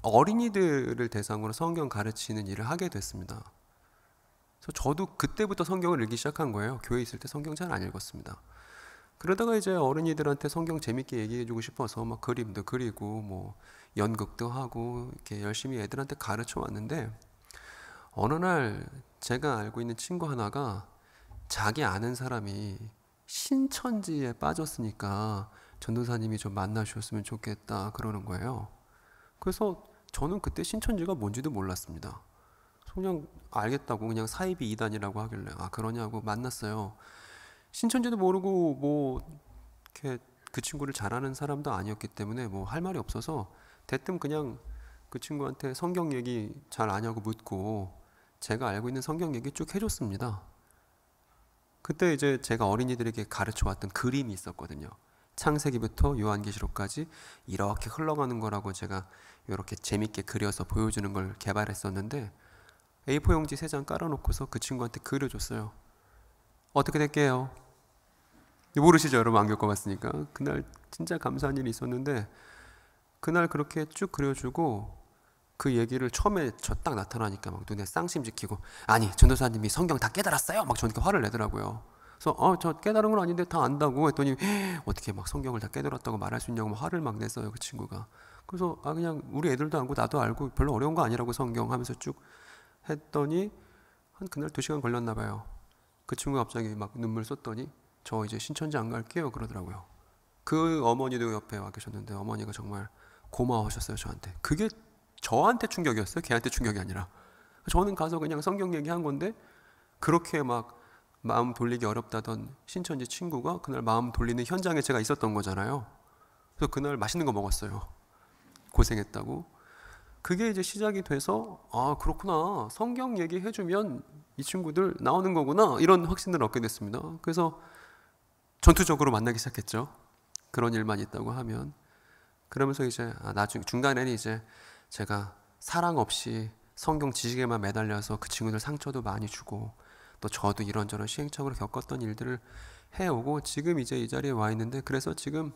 어린이들을 대상으로 성경 가르치는 일을 하게 됐습니다. 그래서 저도 그때부터 성경을 읽기 시작한 거예요. 교회에 있을 때 성경 잘 안 읽었습니다. 그러다가 이제 어린이들한테 성경 재밌게 얘기해주고 싶어서 막 그림도 그리고 뭐 연극도 하고 이렇게 열심히 애들한테 가르쳐 왔는데, 어느 날 제가 알고 있는 친구 하나가 자기 아는 사람이 신천지에 빠졌으니까 전도사님이 좀 만나주셨으면 좋겠다 그러는 거예요. 그래서 저는 그때 신천지가 뭔지도 몰랐습니다. 그냥 알겠다고, 그냥 사이비 이단이라고 하길래 아 그러냐고 만났어요. 신천지도 모르고 뭐 이렇게 그 친구를 잘 아는 사람도 아니었기 때문에 뭐 할 말이 없어서 대뜸 그냥 그 친구한테 성경 얘기 잘 아냐고 묻고 제가 알고 있는 성경 얘기 쭉 해줬습니다. 그때 이제 제가 어린이들에게 가르쳐왔던 그림이 있었거든요. 창세기부터 요한계시록까지 이렇게 흘러가는 거라고 제가 이렇게 재밌게 그려서 보여주는 걸 개발했었는데, A4 용지 3장 깔아놓고서 그 친구한테 그려줬어요. 어떻게 될게요? 모르시죠? 여러분 안 겪어봤으니까. 그날 진짜 감사한 일이 있었는데, 그날 그렇게 쭉 그려주고 그 얘기를 처음에 저 딱 나타나니까 막 눈에 쌍심 지키고, 아니 전도사님이 성경 다 깨달았어요? 막 저한테 화를 내더라고요. 그래서 저 깨달은 건 아닌데 다 안다고 했더니 어떻게 막 성경을 다 깨달았다고 말할 수 있냐고 화를 막 냈어요, 그 친구가. 그래서 그냥 우리 애들도 알고 나도 알고 별로 어려운 거 아니라고 성경 하면서 쭉 했더니 한 그날 2시간 걸렸나 봐요. 그 친구가 갑자기 막 눈물 쏟더니 저 이제 신천지 안 갈게요 그러더라고요. 그 어머니도 옆에 와 계셨는데 어머니가 정말 고마워하셨어요, 저한테. 그게 저한테 충격이었어요, 걔한테 충격이 아니라. 저는 가서 그냥 성경 얘기한 건데 그렇게 막 마음 돌리기 어렵다던 신천지 친구가 그날 마음 돌리는 현장에 제가 있었던 거잖아요. 그래서 그날 맛있는 거 먹었어요. 고생했다고. 그게 이제 시작이 돼서 아 그렇구나, 성경 얘기해주면 이 친구들 나오는 거구나, 이런 확신을 얻게 됐습니다. 그래서 전투적으로 만나기 시작했죠. 그런 일만 있다고 하면. 그러면서 이제 나중에 중간에는 이제 제가 사랑 없이 성경 지식에만 매달려서 그 친구들 상처도 많이 주고, 또 저도 이런저런 시행착오를 겪었던 일들을 해오고 지금 이제 이 자리에 와 있는데, 그래서 지금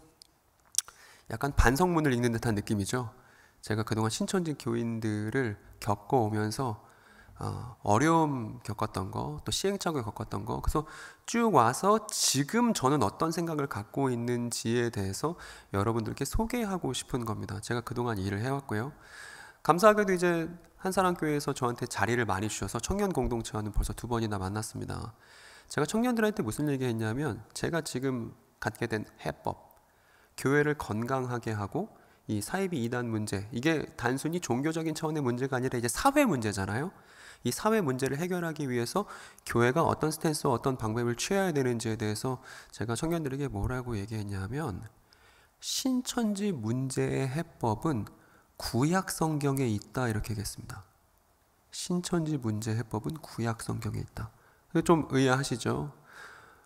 약간 반성문을 읽는 듯한 느낌이죠. 제가 그동안 신천지 교인들을 겪어오면서 어려움 겪었던 거, 또 시행착오 겪었던 거, 그래서 쭉 와서 지금 저는 어떤 생각을 갖고 있는지에 대해서 여러분들께 소개하고 싶은 겁니다. 제가 그동안 일을 해왔고요. 감사하게도 이제 한사랑교회에서 저한테 자리를 많이 주셔서 청년 공동체와는 벌써 2번이나 만났습니다. 제가 청년들한테 무슨 얘기 했냐면, 제가 지금 갖게 된 해법, 교회를 건강하게 하고 이 사이비 이단 문제, 이게 단순히 종교적인 차원의 문제가 아니라 이제 사회 문제잖아요. 이 사회 문제를 해결하기 위해서 교회가 어떤 스탠스와 어떤 방법을 취해야 되는지에 대해서 제가 청년들에게 뭐라고 얘기했냐면, 신천지 문제의 해법은 구약 성경에 있다, 이렇게 얘기했습니다. 신천지 문제 해법은 구약 성경에 있다. 좀 의아하시죠?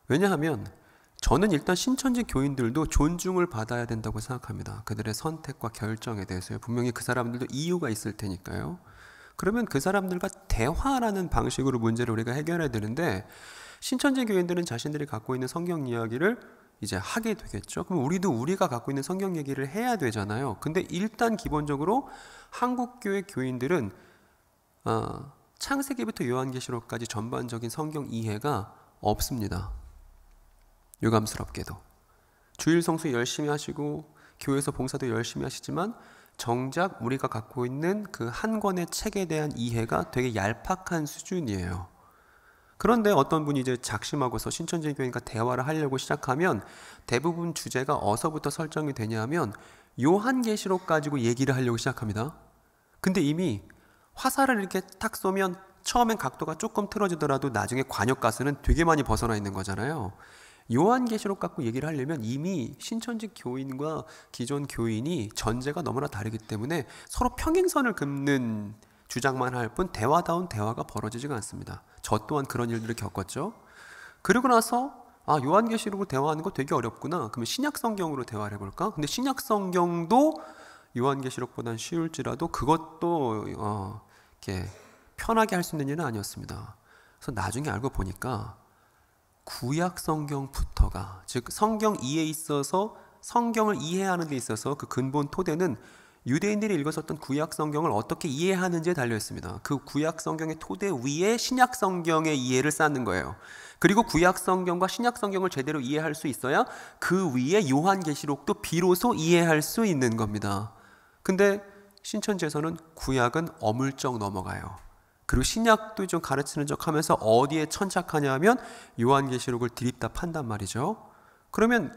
왜냐하면 저는 일단 신천지 교인들도 존중을 받아야 된다고 생각합니다. 그들의 선택과 결정에 대해서요. 분명히 그 사람들도 이유가 있을 테니까요. 그러면 그 사람들과 대화라는 방식으로 문제를 우리가 해결해야 되는데, 신천지 교인들은 자신들이 갖고 있는 성경 이야기를 이제 하게 되겠죠. 그럼 우리도 우리가 갖고 있는 성경 얘기를 해야 되잖아요. 근데 일단 기본적으로 한국교회 교인들은 창세기부터 요한계시록까지 전반적인 성경 이해가 없습니다. 유감스럽게도. 주일 성수 열심히 하시고 교회에서 봉사도 열심히 하시지만 정작 우리가 갖고 있는 그 한 권의 책에 대한 이해가 되게 얄팍한 수준이에요. 그런데 어떤 분이 이제 작심하고서 신천지 교인과 대화를 하려고 시작하면 대부분 주제가 어디서부터 설정이 되냐면 요한계시록 가지고 얘기를 하려고 시작합니다. 근데 이미 화살을 이렇게 탁 쏘면 처음엔 각도가 조금 틀어지더라도 나중에 관역가스는 되게 많이 벗어나 있는 거잖아요. 요한계시록 갖고 얘기를 하려면 이미 신천지 교인과 기존 교인이 전제가 너무나 다르기 때문에 서로 평행선을 긋는 주장만 할 뿐 대화다운 대화가 벌어지지가 않습니다. 저 또한 그런 일들을 겪었죠. 그리고 나서 요한계시록으로 대화하는 거 되게 어렵구나. 그러면 신약성경으로 대화를 해볼까? 근데 신약성경도 요한계시록보다는 쉬울지라도 그것도 이렇게 편하게 할 수 있는 일은 아니었습니다. 그래서 나중에 알고 보니까 구약 성경부터가, 즉 성경 이해에 있어서 성경을 이해하는 데 있어서 그 근본 토대는 유대인들이 읽었었던 구약 성경을 어떻게 이해하는지에 달려 있습니다. 그 구약 성경의 토대 위에 신약 성경의 이해를 쌓는 거예요. 그리고 구약 성경과 신약 성경을 제대로 이해할 수 있어야 그 위에 요한계시록도 비로소 이해할 수 있는 겁니다. 근데 신천지에서는 구약은 어물쩍 넘어가요. 그리고 신약도 좀 가르치는 척 하면서 어디에 천착하냐면 요한계시록을 드립다 판단 말이죠. 그러면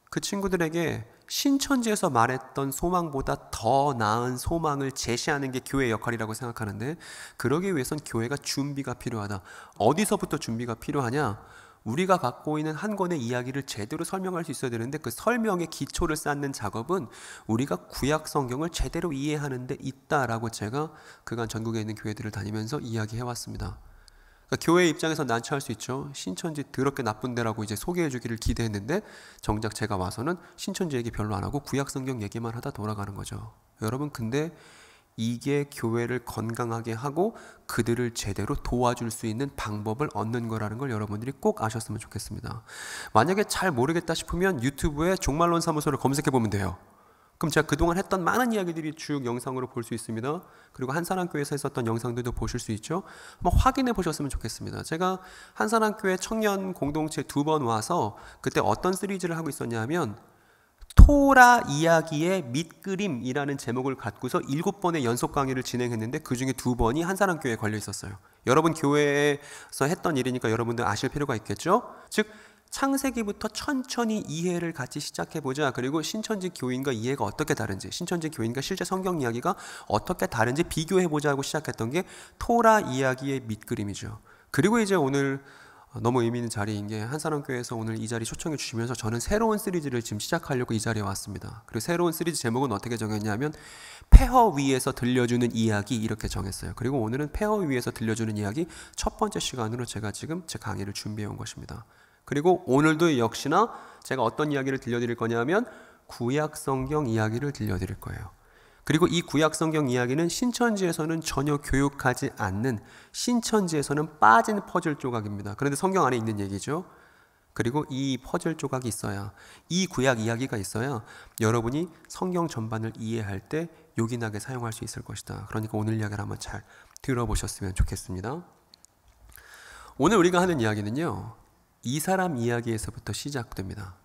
그 친구들에게 신천지에서 말했던 소망보다 더 나은 소망을 제시하는 게 교회의 역할이라고 생각하는데, 그러기 위해선 교회가 준비가 필요하다. 어디서부터 준비가 필요하냐? 우리가 갖고 있는 한 권의 이야기를 제대로 설명할 수 있어야 되는데, 그 설명의 기초를 쌓는 작업은 우리가 구약 성경을 제대로 이해하는 데 있다라고 제가 그간 전국에 있는 교회들을 다니면서 이야기해 왔습니다. 그러니까 교회 입장에서 난처할 수 있죠. 신천지 더럽게 나쁜 데라고 이제 소개해 주기를 기대했는데 정작 제가 와서는 신천지 얘기 별로 안 하고 구약 성경 얘기만 하다 돌아가는 거죠. 여러분, 근데 이게 교회를 건강하게 하고 그들을 제대로 도와줄 수 있는 방법을 얻는 거라는 걸 여러분들이 꼭 아셨으면 좋겠습니다. 만약에 잘 모르겠다 싶으면 유튜브에 종말론 사무소를 검색해 보면 돼요. 그럼 제가 그동안 했던 많은 이야기들이 쭉 영상으로 볼 수 있습니다. 그리고 한사랑교회에서 했었던 영상들도 보실 수 있죠. 한번 확인해 보셨으면 좋겠습니다. 제가 한사랑교회 청년 공동체 2번 와서 그때 어떤 시리즈를 하고 있었냐면 토라 이야기의 밑그림이라는 제목을 갖고서 7번의 연속 강의를 진행했는데 그 중에 2번이 한사랑교회에 걸려 있었어요. 여러분 교회에서 했던 일이니까 여러분들 아실 필요가 있겠죠. 즉 창세기부터 천천히 이해를 같이 시작해보자. 그리고 신천지 교인과 이해가 어떻게 다른지, 신천지 교인과 실제 성경 이야기가 어떻게 다른지 비교해보자 하고 시작했던 게 토라 이야기의 밑그림이죠. 그리고 이제 오늘 너무 의미 있는 자리인 게 한사랑교회에서 오늘 이 자리 초청해 주시면서 저는 새로운 시리즈를 지금 시작하려고 이 자리에 왔습니다. 그리고 새로운 시리즈 제목은 어떻게 정했냐면 폐허 위에서 들려주는 이야기, 이렇게 정했어요. 그리고 오늘은 폐허 위에서 들려주는 이야기 첫 번째 시간으로 제가 지금 제 강의를 준비해 온 것입니다. 그리고 오늘도 역시나 제가 어떤 이야기를 들려드릴 거냐면 구약 성경 이야기를 들려드릴 거예요. 그리고 이 구약 성경 이야기는 신천지에서는 전혀 교육하지 않는, 신천지에서는 빠진 퍼즐 조각입니다. 그런데 성경 안에 있는 얘기죠. 그리고 이 퍼즐 조각이 있어야, 이 구약 이야기가 있어야 여러분이 성경 전반을 이해할 때 요긴하게 사용할 수 있을 것이다. 그러니까 오늘 이야기를 한번 잘 들어보셨으면 좋겠습니다. 오늘 우리가 하는 이야기는요, 이 사람 이야기에서부터 시작됩니다.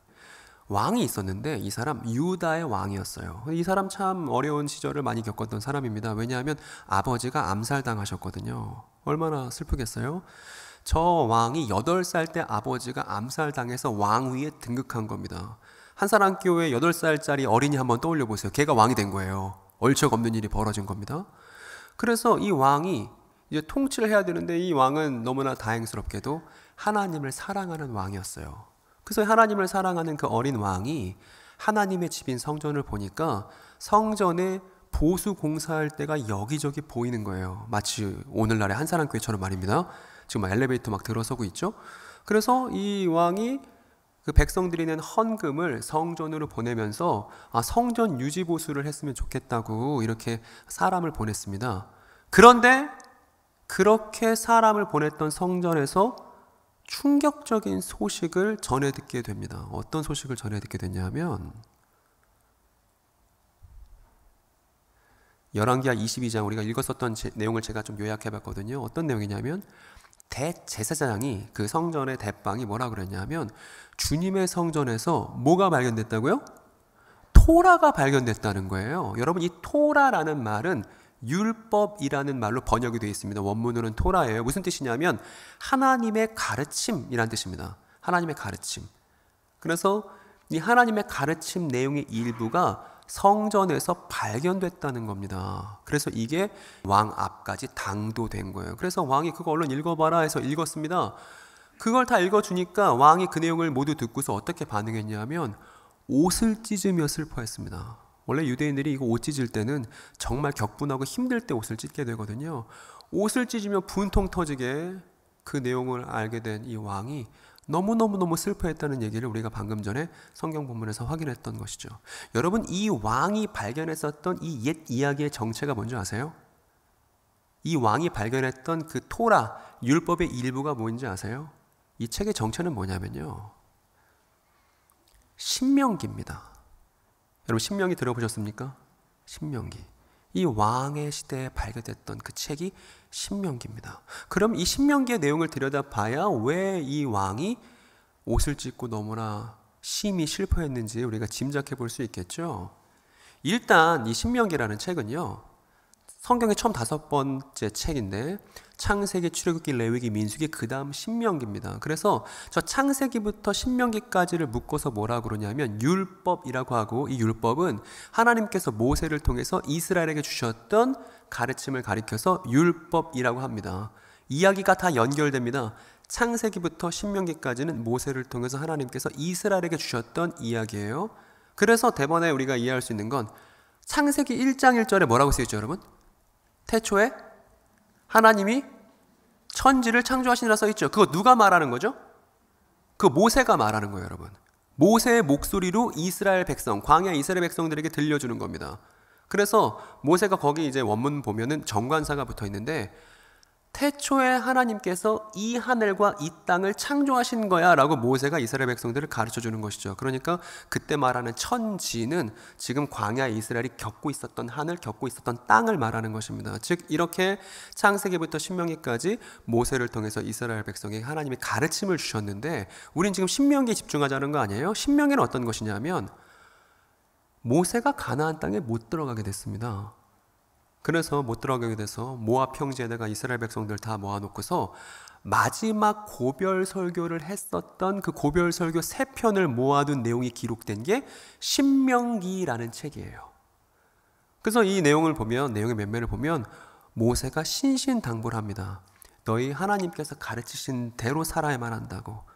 왕이 있었는데 이 사람 유다의 왕이었어요. 이 사람 참 어려운 시절을 많이 겪었던 사람입니다. 왜냐하면 아버지가 암살당하셨거든요. 얼마나 슬프겠어요? 저 왕이 8살 때 아버지가 암살당해서 왕위에 등극한 겁니다. 한사랑교회 8살짜리 어린이 한번 떠올려 보세요. 걔가 왕이 된 거예요. 얼척 없는 일이 벌어진 겁니다. 그래서 이 왕이 이제 통치를 해야 되는데 이 왕은 너무나 다행스럽게도 하나님을 사랑하는 왕이었어요. 그래서 하나님을 사랑하는 그 어린 왕이 하나님의 집인 성전을 보니까 성전에 보수 공사할 때가 여기저기 보이는 거예요. 마치 오늘날의 한사랑교회처럼 말입니다. 지금 엘리베이터 막 들어서고 있죠. 그래서 이 왕이 그 백성들이 낸 헌금을 성전으로 보내면서 성전 유지 보수를 했으면 좋겠다고 이렇게 사람을 보냈습니다. 그런데 그렇게 사람을 보냈던 성전에서 충격적인 소식을 전해 듣게 됩니다. 어떤 소식을 전해 듣게 됐냐면 열왕기하 22장 우리가 읽었었던 내용을 제가 좀 요약해 봤거든요. 어떤 내용이냐면 대제사장이 그 성전의 대방이 뭐라 그랬냐면 주님의 성전에서 뭐가 발견됐다고요? 토라가 발견됐다는 거예요. 여러분, 이 토라라는 말은 율법이라는 말로 번역이 되어 있습니다. 원문으로는 토라예요. 무슨 뜻이냐면 하나님의 가르침이라는 뜻입니다. 하나님의 가르침. 그래서 이 하나님의 가르침 내용의 일부가 성전에서 발견됐다는 겁니다. 그래서 이게 왕 앞까지 당도된 거예요. 그래서 왕이 그거 얼른 읽어봐라 해서 읽었습니다. 그걸 다 읽어주니까 왕이 그 내용을 모두 듣고서 어떻게 반응했냐면 옷을 찢으며 슬퍼했습니다. 원래 유대인들이 이거 옷 찢을 때는 정말 격분하고 힘들 때 옷을 찢게 되거든요. 옷을 찢으며 분통 터지게 그 내용을 알게 된 이 왕이 너무너무 슬퍼했다는 얘기를 우리가 방금 전에 성경 본문에서 확인했던 것이죠. 여러분, 이 왕이 발견했었던 이 옛 이야기의 정체가 뭔지 아세요? 이 왕이 발견했던 그 토라, 율법의 일부가 뭔지 아세요? 이 책의 정체는 뭐냐면요, 신명기입니다. 여러분, 신명기 들어보셨습니까? 신명기. 이 왕의 시대에 발견됐던 그 책이 신명기입니다. 그럼 이 신명기의 내용을 들여다봐야 왜 이 왕이 옷을 찢고 너무나 심히 슬퍼했는지 우리가 짐작해 볼 수 있겠죠. 일단 이 신명기라는 책은요, 성경의 처음 5번째 책인데 창세기, 출애굽기, 레위기, 민수기, 그 다음 신명기입니다. 그래서 저 창세기부터 신명기까지를 묶어서 뭐라 그러냐면 율법이라고 하고, 이 율법은 하나님께서 모세를 통해서 이스라엘에게 주셨던 가르침을 가리켜서 율법이라고 합니다. 이야기가 다 연결됩니다. 창세기부터 신명기까지는 모세를 통해서 하나님께서 이스라엘에게 주셨던 이야기예요. 그래서 대번에 우리가 이해할 수 있는 건 창세기 1장 1절에 뭐라고 쓰여있죠, 여러분? 태초에 하나님이 천지를 창조하시니라 써있죠. 그거 누가 말하는 거죠? 그 모세가 말하는 거예요, 여러분. 모세의 목소리로 이스라엘 백성, 광야 이스라엘 백성들에게 들려주는 겁니다. 그래서 모세가 거기 이제 원문 보면은 정관사가 붙어 있는데, 태초에 하나님께서 이 하늘과 이 땅을 창조하신 거야 라고 모세가 이스라엘 백성들을 가르쳐 주는 것이죠. 그러니까 그때 말하는 천지는 지금 광야 이스라엘이 겪고 있었던 하늘, 겪고 있었던 땅을 말하는 것입니다. 즉 이렇게 창세기부터 신명기까지 모세를 통해서 이스라엘 백성에게 하나님이 가르침을 주셨는데, 우린 지금 신명기에 집중하자는 거 아니에요? 신명기는 어떤 것이냐면 모세가 가나안 땅에 못 들어가게 됐습니다. 그래서 못 들어가게 돼서 모압 평지에다가 이스라엘 백성들 다 모아놓고서 마지막 고별 설교를 했었던 그 고별 설교 3편을 모아둔 내용이 기록된 게 신명기라는 책이에요. 그래서 이 내용을 보면, 내용의 면면을 보면 모세가 신신당부를 합니다. 너희 하나님께서 가르치신 대로 살아야만 한다고.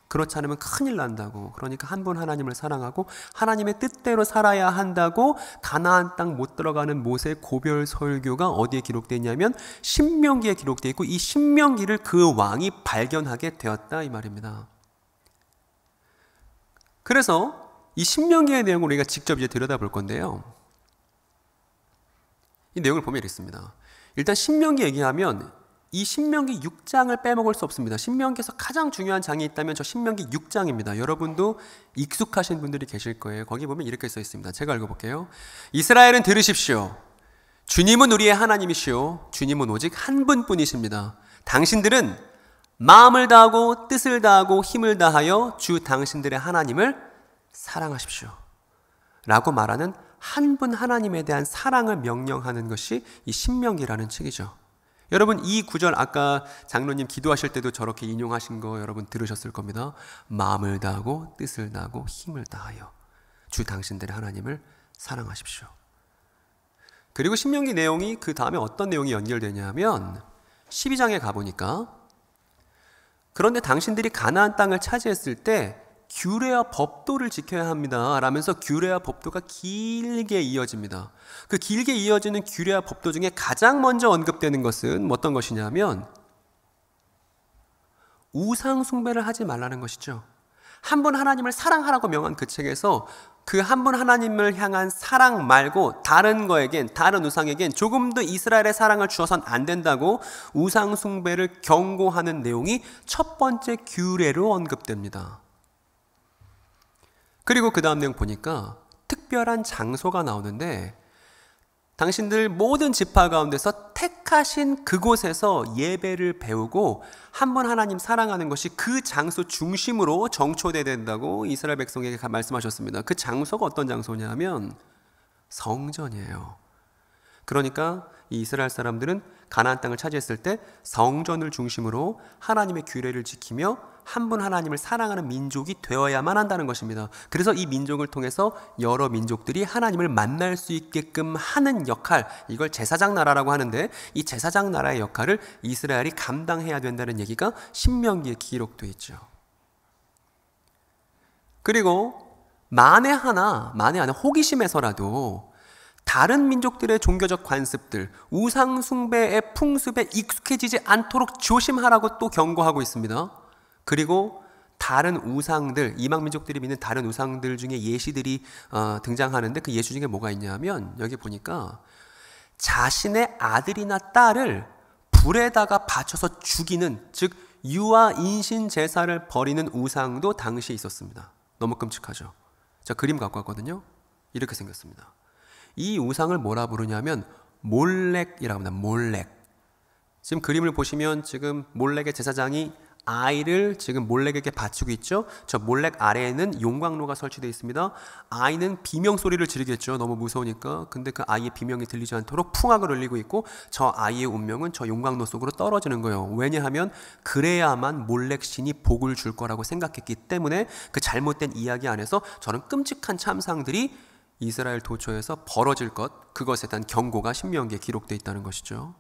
그렇지 않으면 큰일 난다고. 그러니까 한 분 하나님을 사랑하고 하나님의 뜻대로 살아야 한다고 가나안 땅 못 들어가는 모세의 고별 설교가 어디에 기록되어 있냐면 신명기에 기록되어 있고, 이 신명기를 그 왕이 발견하게 되었다 이 말입니다. 그래서 이 신명기의 내용을 우리가 직접 이제 들여다볼 건데요. 이 내용을 보면 이렇습니다. 일단 신명기 얘기하면 이 신명기 6장을 빼먹을 수 없습니다. 신명기에서 가장 중요한 장이 있다면 저 신명기 6장입니다. 여러분도 익숙하신 분들이 계실 거예요. 거기 보면 이렇게 써 있습니다. 제가 읽어볼게요. 이스라엘은 들으십시오. 주님은 우리의 하나님이시오. 주님은 오직 한 분뿐이십니다. 당신들은 마음을 다하고 뜻을 다하고 힘을 다하여 주 당신들의 하나님을 사랑하십시오. 라고 말하는 한 분 하나님에 대한 사랑을 명령하는 것이 이 신명기라는 책이죠. 여러분 이 구절 아까 장로님 기도하실 때도 저렇게 인용하신 거 여러분 들으셨을 겁니다. 마음을 다하고 뜻을 다하고 힘을 다하여 주 당신들의 하나님을 사랑하십시오. 그리고 신명기 내용이 그 다음에 어떤 내용이 연결되냐면 12장에 가보니까, 그런데 당신들이 가나안 땅을 차지했을 때 규례와 법도를 지켜야 합니다 라면서 규례와 법도가 길게 이어집니다. 그 길게 이어지는 규례와 법도 중에 가장 먼저 언급되는 것은 어떤 것이냐면 우상 숭배를 하지 말라는 것이죠. 한 분 하나님을 사랑하라고 명한 그 책에서 그 한 분 하나님을 향한 사랑 말고 다른 거에겐, 다른 우상에겐 조금 더 이스라엘의 사랑을 주어선 안 된다고 우상 숭배를 경고하는 내용이 첫 번째 규례로 언급됩니다. 그리고 그 다음 내용 보니까 특별한 장소가 나오는데, 당신들 모든 지파 가운데서 택하신 그곳에서 예배를 배우고 한 분 하나님 사랑하는 것이 그 장소 중심으로 정초돼야 된다고 이스라엘 백성에게 말씀하셨습니다. 그 장소가 어떤 장소냐면 성전이에요. 그러니까 이 이스라엘 사람들은 가나안 땅을 차지했을 때 성전을 중심으로 하나님의 규례를 지키며 한 분 하나님을 사랑하는 민족이 되어야만 한다는 것입니다. 그래서 이 민족을 통해서 여러 민족들이 하나님을 만날 수 있게끔 하는 역할, 이걸 제사장 나라라고 하는데 이 제사장 나라의 역할을 이스라엘이 감당해야 된다는 얘기가 신명기에 기록되어 있죠. 그리고 만에 하나 호기심에서라도 다른 민족들의 종교적 관습들, 우상 숭배의 풍습에 익숙해지지 않도록 조심하라고 또 경고하고 있습니다. 그리고 다른 우상들, 이방 민족들이 믿는 다른 우상들 중에 예시들이 등장하는데 그 예시 중에 뭐가 있냐면 여기 보니까 자신의 아들이나 딸을 불에다가 바쳐서 죽이는, 즉 유아 인신 제사를 벌이는 우상도 당시에 있었습니다. 너무 끔찍하죠. 자, 그림 갖고 왔거든요. 이렇게 생겼습니다. 이 우상을 뭐라 부르냐면 몰렉이라고 합니다. 몰렉. 지금 그림을 보시면 지금 몰렉의 제사장이 아이를 지금 몰렉에게 바치고 있죠. 저 몰렉 아래에는 용광로가 설치되어 있습니다. 아이는 비명 소리를 지르겠죠. 너무 무서우니까. 근데 그 아이의 비명이 들리지 않도록 풍악을 울리고 있고 저 아이의 운명은 저 용광로 속으로 떨어지는 거예요. 왜냐하면 그래야만 몰렉 신이 복을 줄 거라고 생각했기 때문에 그 잘못된 이야기 안에서 저런 끔찍한 참상들이 이스라엘 도처에서 벌어질 것, 그것에 대한 경고가 신명기에 기록되어 있다는 것이죠.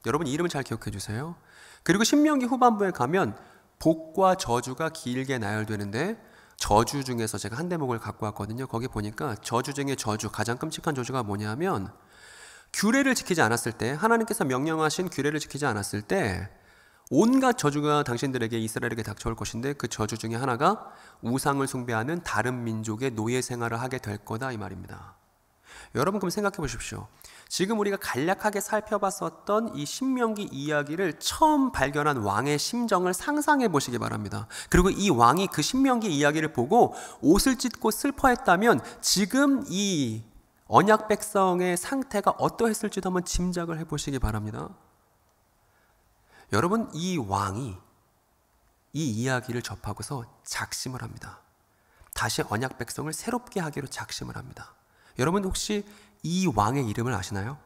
여러분 이름을 잘 기억해 주세요. 그리고 신명기 후반부에 가면 복과 저주가 길게 나열되는데 저주 중에서 제가 한 대목을 갖고 왔거든요. 거기 보니까 저주 중에 저주, 가장 끔찍한 저주가 뭐냐면 규례를 지키지 않았을 때, 하나님께서 명령하신 규례를 지키지 않았을 때 온갖 저주가 당신들에게 이스라엘에게 닥쳐올 것인데 그 저주 중에 하나가 우상을 숭배하는 다른 민족의 노예 생활을 하게 될 거다 이 말입니다. 여러분 그럼 생각해 보십시오. 지금 우리가 간략하게 살펴봤었던 이 신명기 이야기를 처음 발견한 왕의 심정을 상상해 보시기 바랍니다. 그리고 이 왕이 그 신명기 이야기를 보고 옷을 찢고 슬퍼했다면 지금 이 언약 백성의 상태가 어떠했을지도 한번 짐작을 해 보시기 바랍니다. 여러분 이 왕이 이 이야기를 접하고서 작심을 합니다. 다시 언약 백성을 새롭게 하기로 작심을 합니다. 여러분 혹시 이 왕의 이름을 아시나요?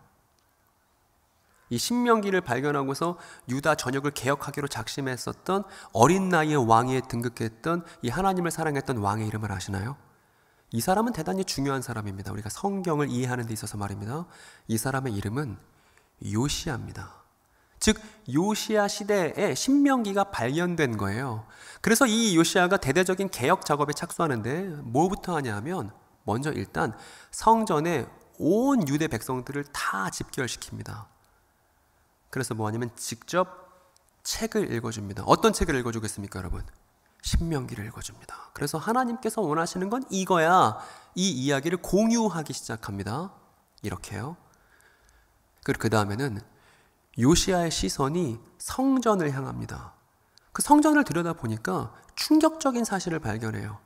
이 신명기를 발견하고서 유다 전역을 개혁하기로 작심했었던 어린 나이에 왕위에 등극했던 이 하나님을 사랑했던 왕의 이름을 아시나요? 이 사람은 대단히 중요한 사람입니다. 우리가 성경을 이해하는 데 있어서 말입니다. 이 사람의 이름은 요시야입니다. 즉 요시야 시대에 신명기가 발견된 거예요. 그래서 이 요시야가 대대적인 개혁 작업에 착수하는데 뭐부터 하냐 하면 먼저 일단 성전에 온 유대 백성들을 다 집결시킵니다. 그래서 뭐 하냐면 직접 책을 읽어줍니다. 어떤 책을 읽어주겠습니까 여러분? 신명기를 읽어줍니다. 그래서 하나님께서 원하시는 건 이거야. 이 이야기를 공유하기 시작합니다. 이렇게요. 그리고 그 다음에는 요시야의 시선이 성전을 향합니다. 그 성전을 들여다보니까 충격적인 사실을 발견해요.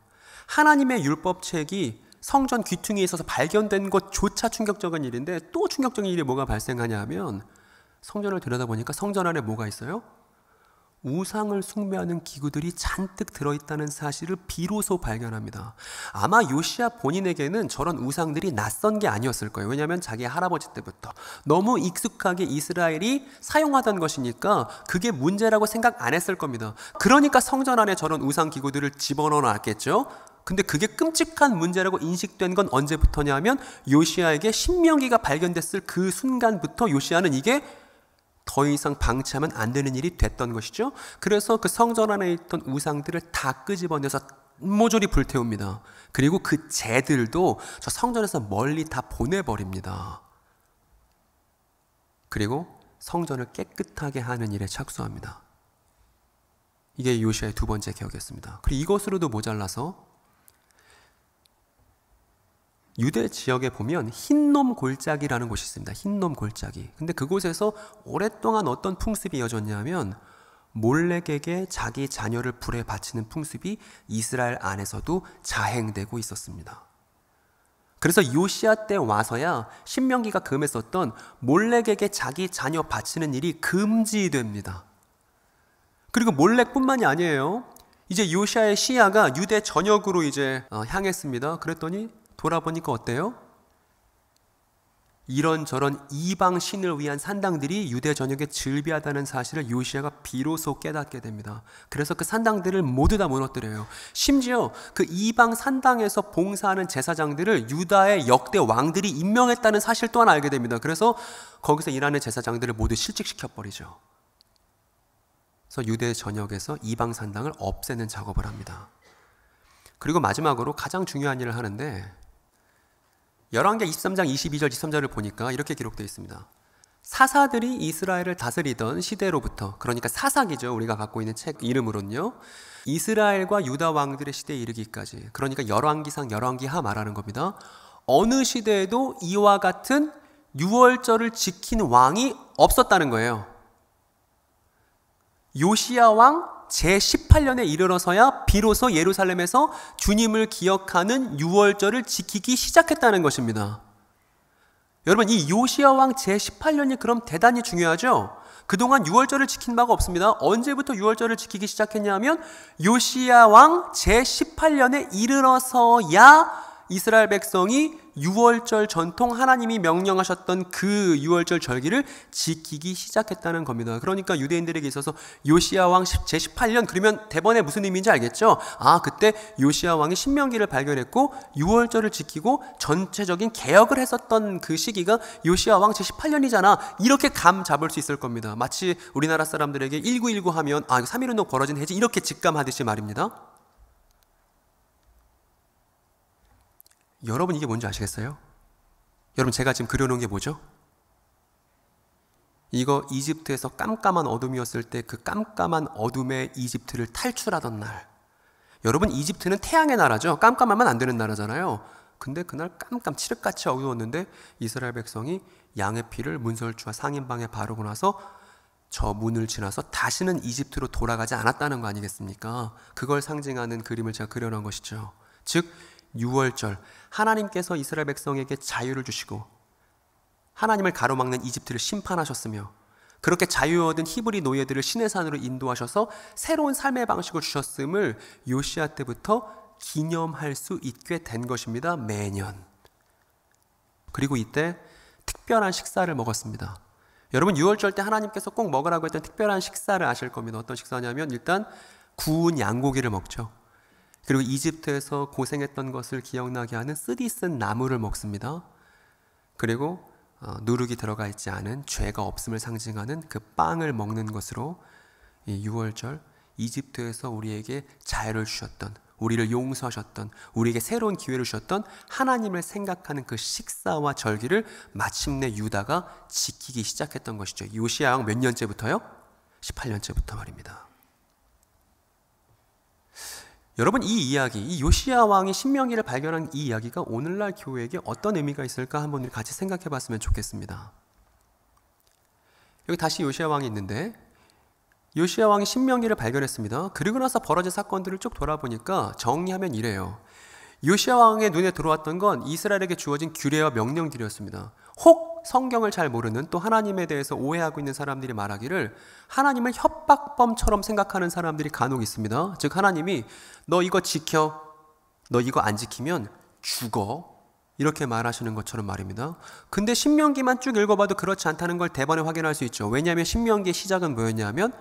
하나님의 율법책이 성전 귀퉁이에 있어서 발견된 것조차 충격적인 일인데 또 충격적인 일이 뭐가 발생하냐 하면 성전을 들여다보니까 성전 안에 뭐가 있어요? 우상을 숭배하는 기구들이 잔뜩 들어있다는 사실을 비로소 발견합니다. 아마 요시야 본인에게는 저런 우상들이 낯선 게 아니었을 거예요. 왜냐하면 자기 할아버지 때부터 너무 익숙하게 이스라엘이 사용하던 것이니까 그게 문제라고 생각 안 했을 겁니다. 그러니까 성전 안에 저런 우상 기구들을 집어넣어 놨겠죠. 근데 그게 끔찍한 문제라고 인식된 건 언제부터냐 하면 요시야에게 신명기가 발견됐을 그 순간부터 요시야는 이게 더 이상 방치하면 안 되는 일이 됐던 것이죠. 그래서 그 성전 안에 있던 우상들을 다 끄집어내서 모조리 불태웁니다. 그리고 그 재들도 저 성전에서 멀리 다 보내버립니다. 그리고 성전을 깨끗하게 하는 일에 착수합니다. 이게 요시야의 두 번째 개혁이었습니다. 그리고 이것으로도 모자라서 유대 지역에 보면 흰놈 골짜기라는 곳이 있습니다. 흰놈 골짜기. 근데 그곳에서 오랫동안 어떤 풍습이 이어졌냐면 몰렉에게 자기 자녀를 불에 바치는 풍습이 이스라엘 안에서도 자행되고 있었습니다. 그래서 요시야 때 와서야 신명기가 금했었던 몰렉에게 자기 자녀 바치는 일이 금지됩니다. 그리고 몰렉뿐만이 아니에요. 이제 요시야의 시야가 유대 전역으로 이제 향했습니다. 그랬더니 돌아보니까 어때요? 이런저런 이방 신을 위한 산당들이 유대 전역에 즐비하다는 사실을 요시야가 비로소 깨닫게 됩니다. 그래서 그 산당들을 모두 다 무너뜨려요. 심지어 그 이방 산당에서 봉사하는 제사장들을 유다의 역대 왕들이 임명했다는 사실 또한 알게 됩니다. 그래서 거기서 일하는 제사장들을 모두 실직시켜버리죠. 그래서 유대 전역에서 이방 산당을 없애는 작업을 합니다. 그리고 마지막으로 가장 중요한 일을 하는데 열왕기 23장 22절 23절을 보니까 이렇게 기록되어 있습니다. 사사들이 이스라엘을 다스리던 시대로부터, 그러니까 사사기죠. 우리가 갖고 있는 책 이름으로는요. 이스라엘과 유다 왕들의 시대에 이르기까지, 그러니까 열왕기상 열왕기하 말하는 겁니다. 어느 시대에도 이와 같은 유월절을 지킨 왕이 없었다는 거예요. 요시야 왕 제18년에 이르러서야 비로소 예루살렘에서 주님을 기억하는 유월절을 지키기 시작했다는 것입니다. 여러분, 이 요시야 왕 제18년이 그럼 대단히 중요하죠? 그동안 유월절을 지킨 바가 없습니다. 언제부터 유월절을 지키기 시작했냐면 요시야 왕 제18년에 이르러서야 이스라엘 백성이 유월절 전통 하나님이 명령하셨던 그 유월절 절기를 지키기 시작했다는 겁니다. 그러니까 유대인들에게 있어서 요시야 왕 제18년 그러면 대번에 무슨 의미인지 알겠죠? 그때 요시야 왕이 신명기를 발견했고 유월절을 지키고 전체적인 개혁을 했었던 그 시기가 요시야 왕 제18년이잖아. 이렇게 감 잡을 수 있을 겁니다. 마치 우리나라 사람들에게 1919 하면 3.1운동 벌어진 해지 이렇게 직감하듯이 말입니다. 여러분 이게 뭔지 아시겠어요? 여러분 제가 지금 그려놓은 게 뭐죠? 이거 이집트에서 깜깜한 어둠이었을 때 그 깜깜한 어둠의 이집트를 탈출하던 날. 여러분 이집트는 태양의 나라죠. 깜깜하면 안 되는 나라잖아요. 근데 그날 칠흑같이 어두웠는데 이스라엘 백성이 양의 피를 문설주와 상인방에 바르고 나서 저 문을 지나서 다시는 이집트로 돌아가지 않았다는 거 아니겠습니까? 그걸 상징하는 그림을 제가 그려놓은 것이죠. 즉 유월절, 하나님께서 이스라엘 백성에게 자유를 주시고 하나님을 가로막는 이집트를 심판하셨으며 그렇게 자유 얻은 히브리 노예들을 시내산으로 인도하셔서 새로운 삶의 방식을 주셨음을 요시야 때부터 기념할 수 있게 된 것입니다. 매년. 그리고 이때 특별한 식사를 먹었습니다. 여러분 유월절 때 하나님께서 꼭 먹으라고 했던 특별한 식사를 아실 겁니다. 어떤 식사냐면 일단 구운 양고기를 먹죠. 그리고 이집트에서 고생했던 것을 기억나게 하는 쓰디 쓴 나물을 먹습니다. 그리고 누룩이 들어가 있지 않은 죄가 없음을 상징하는 그 빵을 먹는 것으로 이 유월절 이집트에서 우리에게 자유를 주셨던, 우리를 용서하셨던, 우리에게 새로운 기회를 주셨던 하나님을 생각하는 그 식사와 절기를 마침내 유다가 지키기 시작했던 것이죠. 요시야 왕 몇 년째부터요? 18년째부터 말입니다. 여러분 이 이야기, 이 요시야 왕이 신명기를 발견한 이 이야기가 오늘날 교회에게 어떤 의미가 있을까 한번 우리 같이 생각해 봤으면 좋겠습니다. 여기 다시 요시야 왕이 있는데 요시야 왕이 신명기를 발견했습니다. 그리고 나서 벌어진 사건들을 쭉 돌아보니까 정리하면 이래요. 요시야 왕의 눈에 들어왔던 건 이스라엘에게 주어진 규례와 명령들이었습니다. 혹 성경을 잘 모르는 또 하나님에 대해서 오해하고 있는 사람들이 말하기를 하나님을 협박범처럼 생각하는 사람들이 간혹 있습니다. 즉 하나님이 너 이거 지켜, 너 이거 안 지키면 죽어 이렇게 말하시는 것처럼 말입니다. 근데 신명기만 쭉 읽어봐도 그렇지 않다는 걸 대번에 확인할 수 있죠. 왜냐하면 신명기의 시작은 뭐였냐면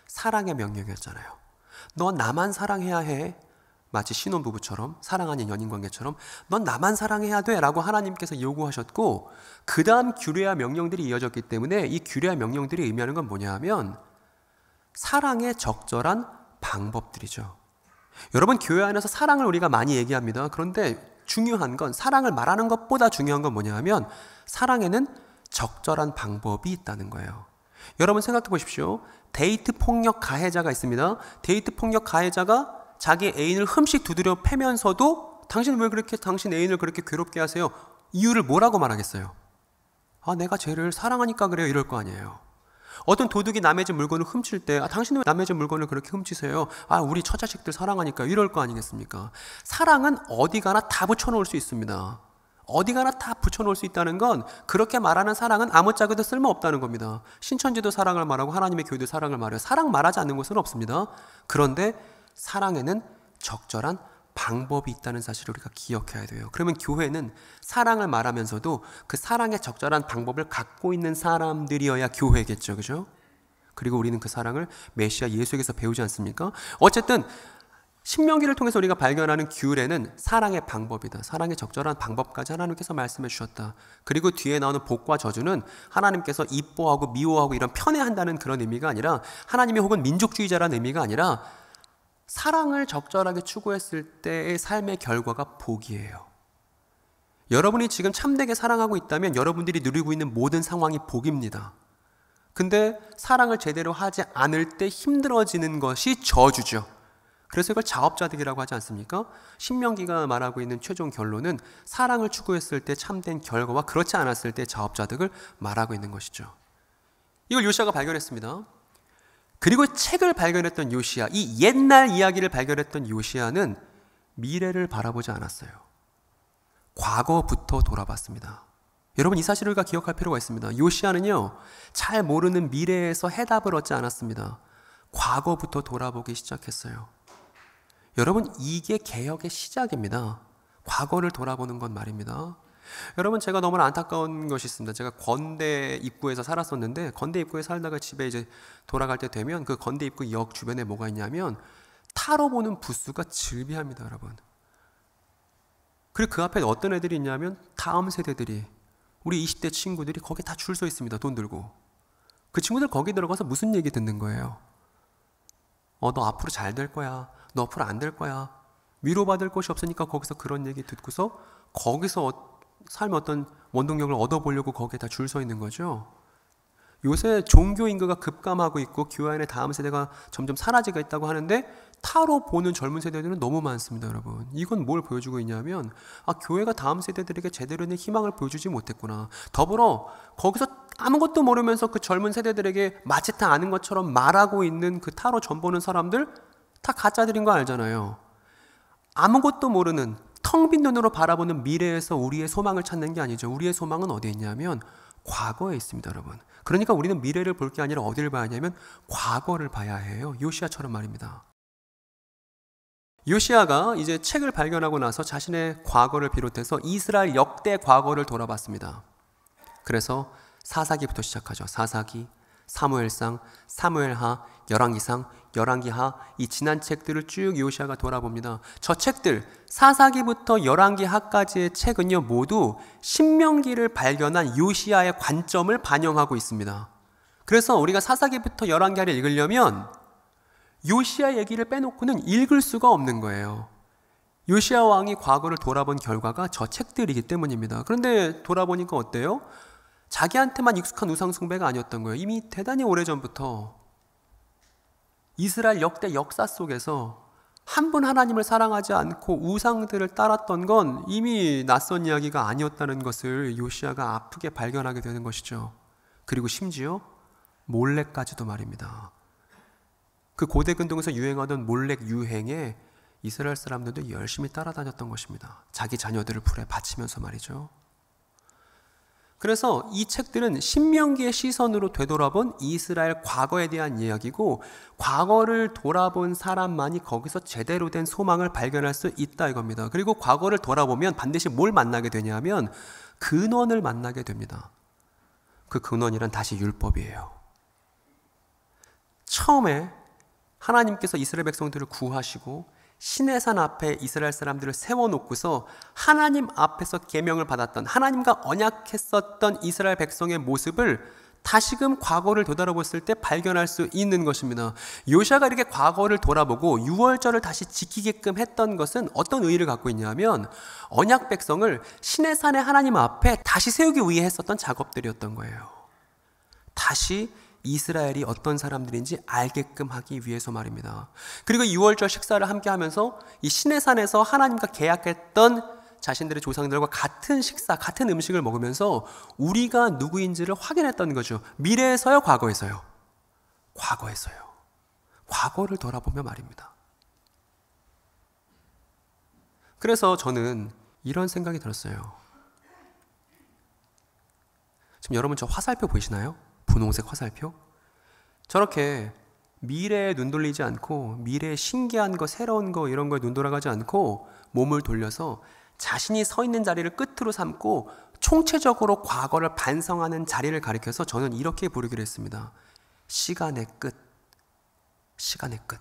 사랑의 명령이었잖아요. 너 나만 사랑해야 해. 마치 신혼부부처럼 사랑하는 연인관계처럼 넌 나만 사랑해야 돼 라고 하나님께서 요구하셨고 그 다음 규례와 명령들이 이어졌기 때문에 이 규례와 명령들이 의미하는 건 뭐냐 하면 사랑의 적절한 방법들이죠. 여러분 교회 안에서 사랑을 우리가 많이 얘기합니다. 그런데 중요한 건 사랑을 말하는 것보다 중요한 건 뭐냐 하면 사랑에는 적절한 방법이 있다는 거예요. 여러분 생각해 보십시오. 데이트 폭력 가해자가 있습니다. 데이트 폭력 가해자가 자기 애인을 흠씩 두드려 패면서도 당신 왜 그렇게 당신 애인을 그렇게 괴롭게 하세요? 이유를 뭐라고 말하겠어요? 내가 쟤를 사랑하니까 그래요 이럴 거 아니에요. 어떤 도둑이 남의 집 물건을 훔칠 때 당신은 왜 남의 집 물건을 그렇게 훔치세요? 우리 처자식들 사랑하니까 이럴 거 아니겠습니까? 사랑은 어디 가나 다 붙여놓을 수 있습니다. 어디 가나 다 붙여놓을 수 있다는 건 그렇게 말하는 사랑은 아무짝에도 쓸모없다는 겁니다. 신천지도 사랑을 말하고 하나님의 교회도 사랑을 말해요. 사랑 말하지 않는 곳은 없습니다. 그런데 사랑에는 적절한 방법이 있다는 사실을 우리가 기억해야 돼요. 그러면 교회는 사랑을 말하면서도 그 사랑의 적절한 방법을 갖고 있는 사람들이어야 교회겠죠. 그죠? 그리고 우리는 그 사랑을 메시아 예수에게서 배우지 않습니까? 어쨌든 신명기를 통해서 우리가 발견하는 규례는 사랑의 방법이다. 사랑의 적절한 방법까지 하나님께서 말씀해 주셨다. 그리고 뒤에 나오는 복과 저주는 하나님께서 이뻐하고 미워하고 이런 편애한다는 그런 의미가 아니라 하나님이 혹은 민족주의자라는 의미가 아니라 사랑을 적절하게 추구했을 때의 삶의 결과가 복이에요. 여러분이 지금 참되게 사랑하고 있다면 여러분들이 누리고 있는 모든 상황이 복입니다. 근데 사랑을 제대로 하지 않을 때 힘들어지는 것이 저주죠. 그래서 이걸 자업자득이라고 하지 않습니까? 신명기가 말하고 있는 최종 결론은 사랑을 추구했을 때 참된 결과와 그렇지 않았을 때 자업자득을 말하고 있는 것이죠. 이걸 요시야가 발견했습니다. 그리고 책을 발견했던 요시야, 이 옛날 이야기를 발견했던 요시야는 미래를 바라보지 않았어요. 과거부터 돌아봤습니다. 여러분 이 사실을 우리가 기억할 필요가 있습니다. 요시야는요, 잘 모르는 미래에서 해답을 얻지 않았습니다. 과거부터 돌아보기 시작했어요. 여러분 이게 개혁의 시작입니다. 과거를 돌아보는 건 말입니다. 여러분 제가 너무나 안타까운 것이 있습니다. 제가 건대 입구에서 살았었는데 건대 입구에 살다가 집에 이제 돌아갈 때 되면 그 건대 입구 역 주변에 뭐가 있냐면 타로 보는 부스가 즐비합니다, 여러분. 그리고 그 앞에 어떤 애들이 있냐면 다음 세대들이, 우리 20대 친구들이 거기 다 줄 서 있습니다. 돈 들고. 그 친구들 거기 들어가서 무슨 얘기 듣는 거예요? 너 앞으로 잘 될 거야. 너 앞으로 안 될 거야. 위로받을 곳이 없으니까 거기서 그런 얘기 듣고서 거기서 삶의 어떤 원동력을 얻어보려고 거기에 다 줄 서 있는 거죠. 요새 종교 인구가 급감하고 있고 교회 안에 다음 세대가 점점 사라지고 있다고 하는데 타로 보는 젊은 세대들은 너무 많습니다, 여러분. 이건 뭘 보여주고 있냐면 교회가 다음 세대들에게 제대로 된 희망을 보여주지 못했구나. 더불어 거기서 아무것도 모르면서 그 젊은 세대들에게 마치 다 아는 것처럼 말하고 있는 그 타로 점 보는 사람들 다 가짜들인 거 알잖아요. 아무것도 모르는 텅 빈 눈으로 바라보는 미래에서 우리의 소망을 찾는 게 아니죠. 우리의 소망은 어디에 있냐면 과거에 있습니다, 여러분. 그러니까 우리는 미래를 볼 게 아니라 어디를 봐야 하냐면 과거를 봐야 해요. 요시야처럼 말입니다. 요시야가 이제 책을 발견하고 나서 자신의 과거를 비롯해서 이스라엘 역대 과거를 돌아봤습니다. 그래서 사사기부터 시작하죠. 사사기, 사무엘상, 사무엘하, 열왕기상, 열왕기하, 이 지난 책들을 쭉 요시야가 돌아봅니다. 저 책들 사사기부터 열왕기하까지의 책은요 모두 신명기를 발견한 요시야의 관점을 반영하고 있습니다. 그래서 우리가 사사기부터 열왕기하를 읽으려면 요시야 얘기를 빼놓고는 읽을 수가 없는 거예요. 요시야 왕이 과거를 돌아본 결과가 저 책들이기 때문입니다. 그런데 돌아보니까 어때요? 자기한테만 익숙한 우상숭배가 아니었던 거예요. 이미 대단히 오래전부터 이스라엘 역대 역사 속에서 한 분 하나님을 사랑하지 않고 우상들을 따랐던 건 이미 낯선 이야기가 아니었다는 것을 요시야가 아프게 발견하게 되는 것이죠. 그리고 심지어 몰렉까지도 말입니다. 그 고대 근동에서 유행하던 몰렉 유행에 이스라엘 사람들도 열심히 따라다녔던 것입니다. 자기 자녀들을 불에 바치면서 말이죠. 그래서 이 책들은 신명기의 시선으로 되돌아본 이스라엘 과거에 대한 이야기고 과거를 돌아본 사람만이 거기서 제대로 된 소망을 발견할 수 있다 이겁니다. 그리고 과거를 돌아보면 반드시 뭘 만나게 되냐면 근원을 만나게 됩니다. 그 근원이란 다시 율법이에요. 처음에 하나님께서 이스라엘 백성들을 구하시고 시내산 앞에 이스라엘 사람들을 세워놓고서 하나님 앞에서 계명을 받았던, 하나님과 언약했었던 이스라엘 백성의 모습을 다시금 과거를 되돌아봤을 때 발견할 수 있는 것입니다. 요시야가 이렇게 과거를 돌아보고 유월절을 다시 지키게끔 했던 것은 어떤 의의를 갖고 있냐면 언약 백성을 시내산의 하나님 앞에 다시 세우기 위해 했었던 작업들이었던 거예요. 다시 이스라엘이 어떤 사람들인지 알게끔 하기 위해서 말입니다. 그리고 6월절 식사를 함께 하면서 이 시내산에서 하나님과 계약했던 자신들의 조상들과 같은 식사, 같은 음식을 먹으면서 우리가 누구인지를 확인했던 거죠. 미래에서요, 과거에서요? 과거에서요. 과거를 돌아보며 말입니다. 그래서 저는 이런 생각이 들었어요. 지금 여러분 저 화살표 보이시나요? 분홍색 화살표? 저렇게 미래에 눈 돌리지 않고 미래의 신기한 거, 새로운 거 이런 거에 눈 돌아가지 않고 몸을 돌려서 자신이 서 있는 자리를 끝으로 삼고 총체적으로 과거를 반성하는 자리를 가리켜서 저는 이렇게 부르기로 했습니다. 시간의 끝. 시간의 끝.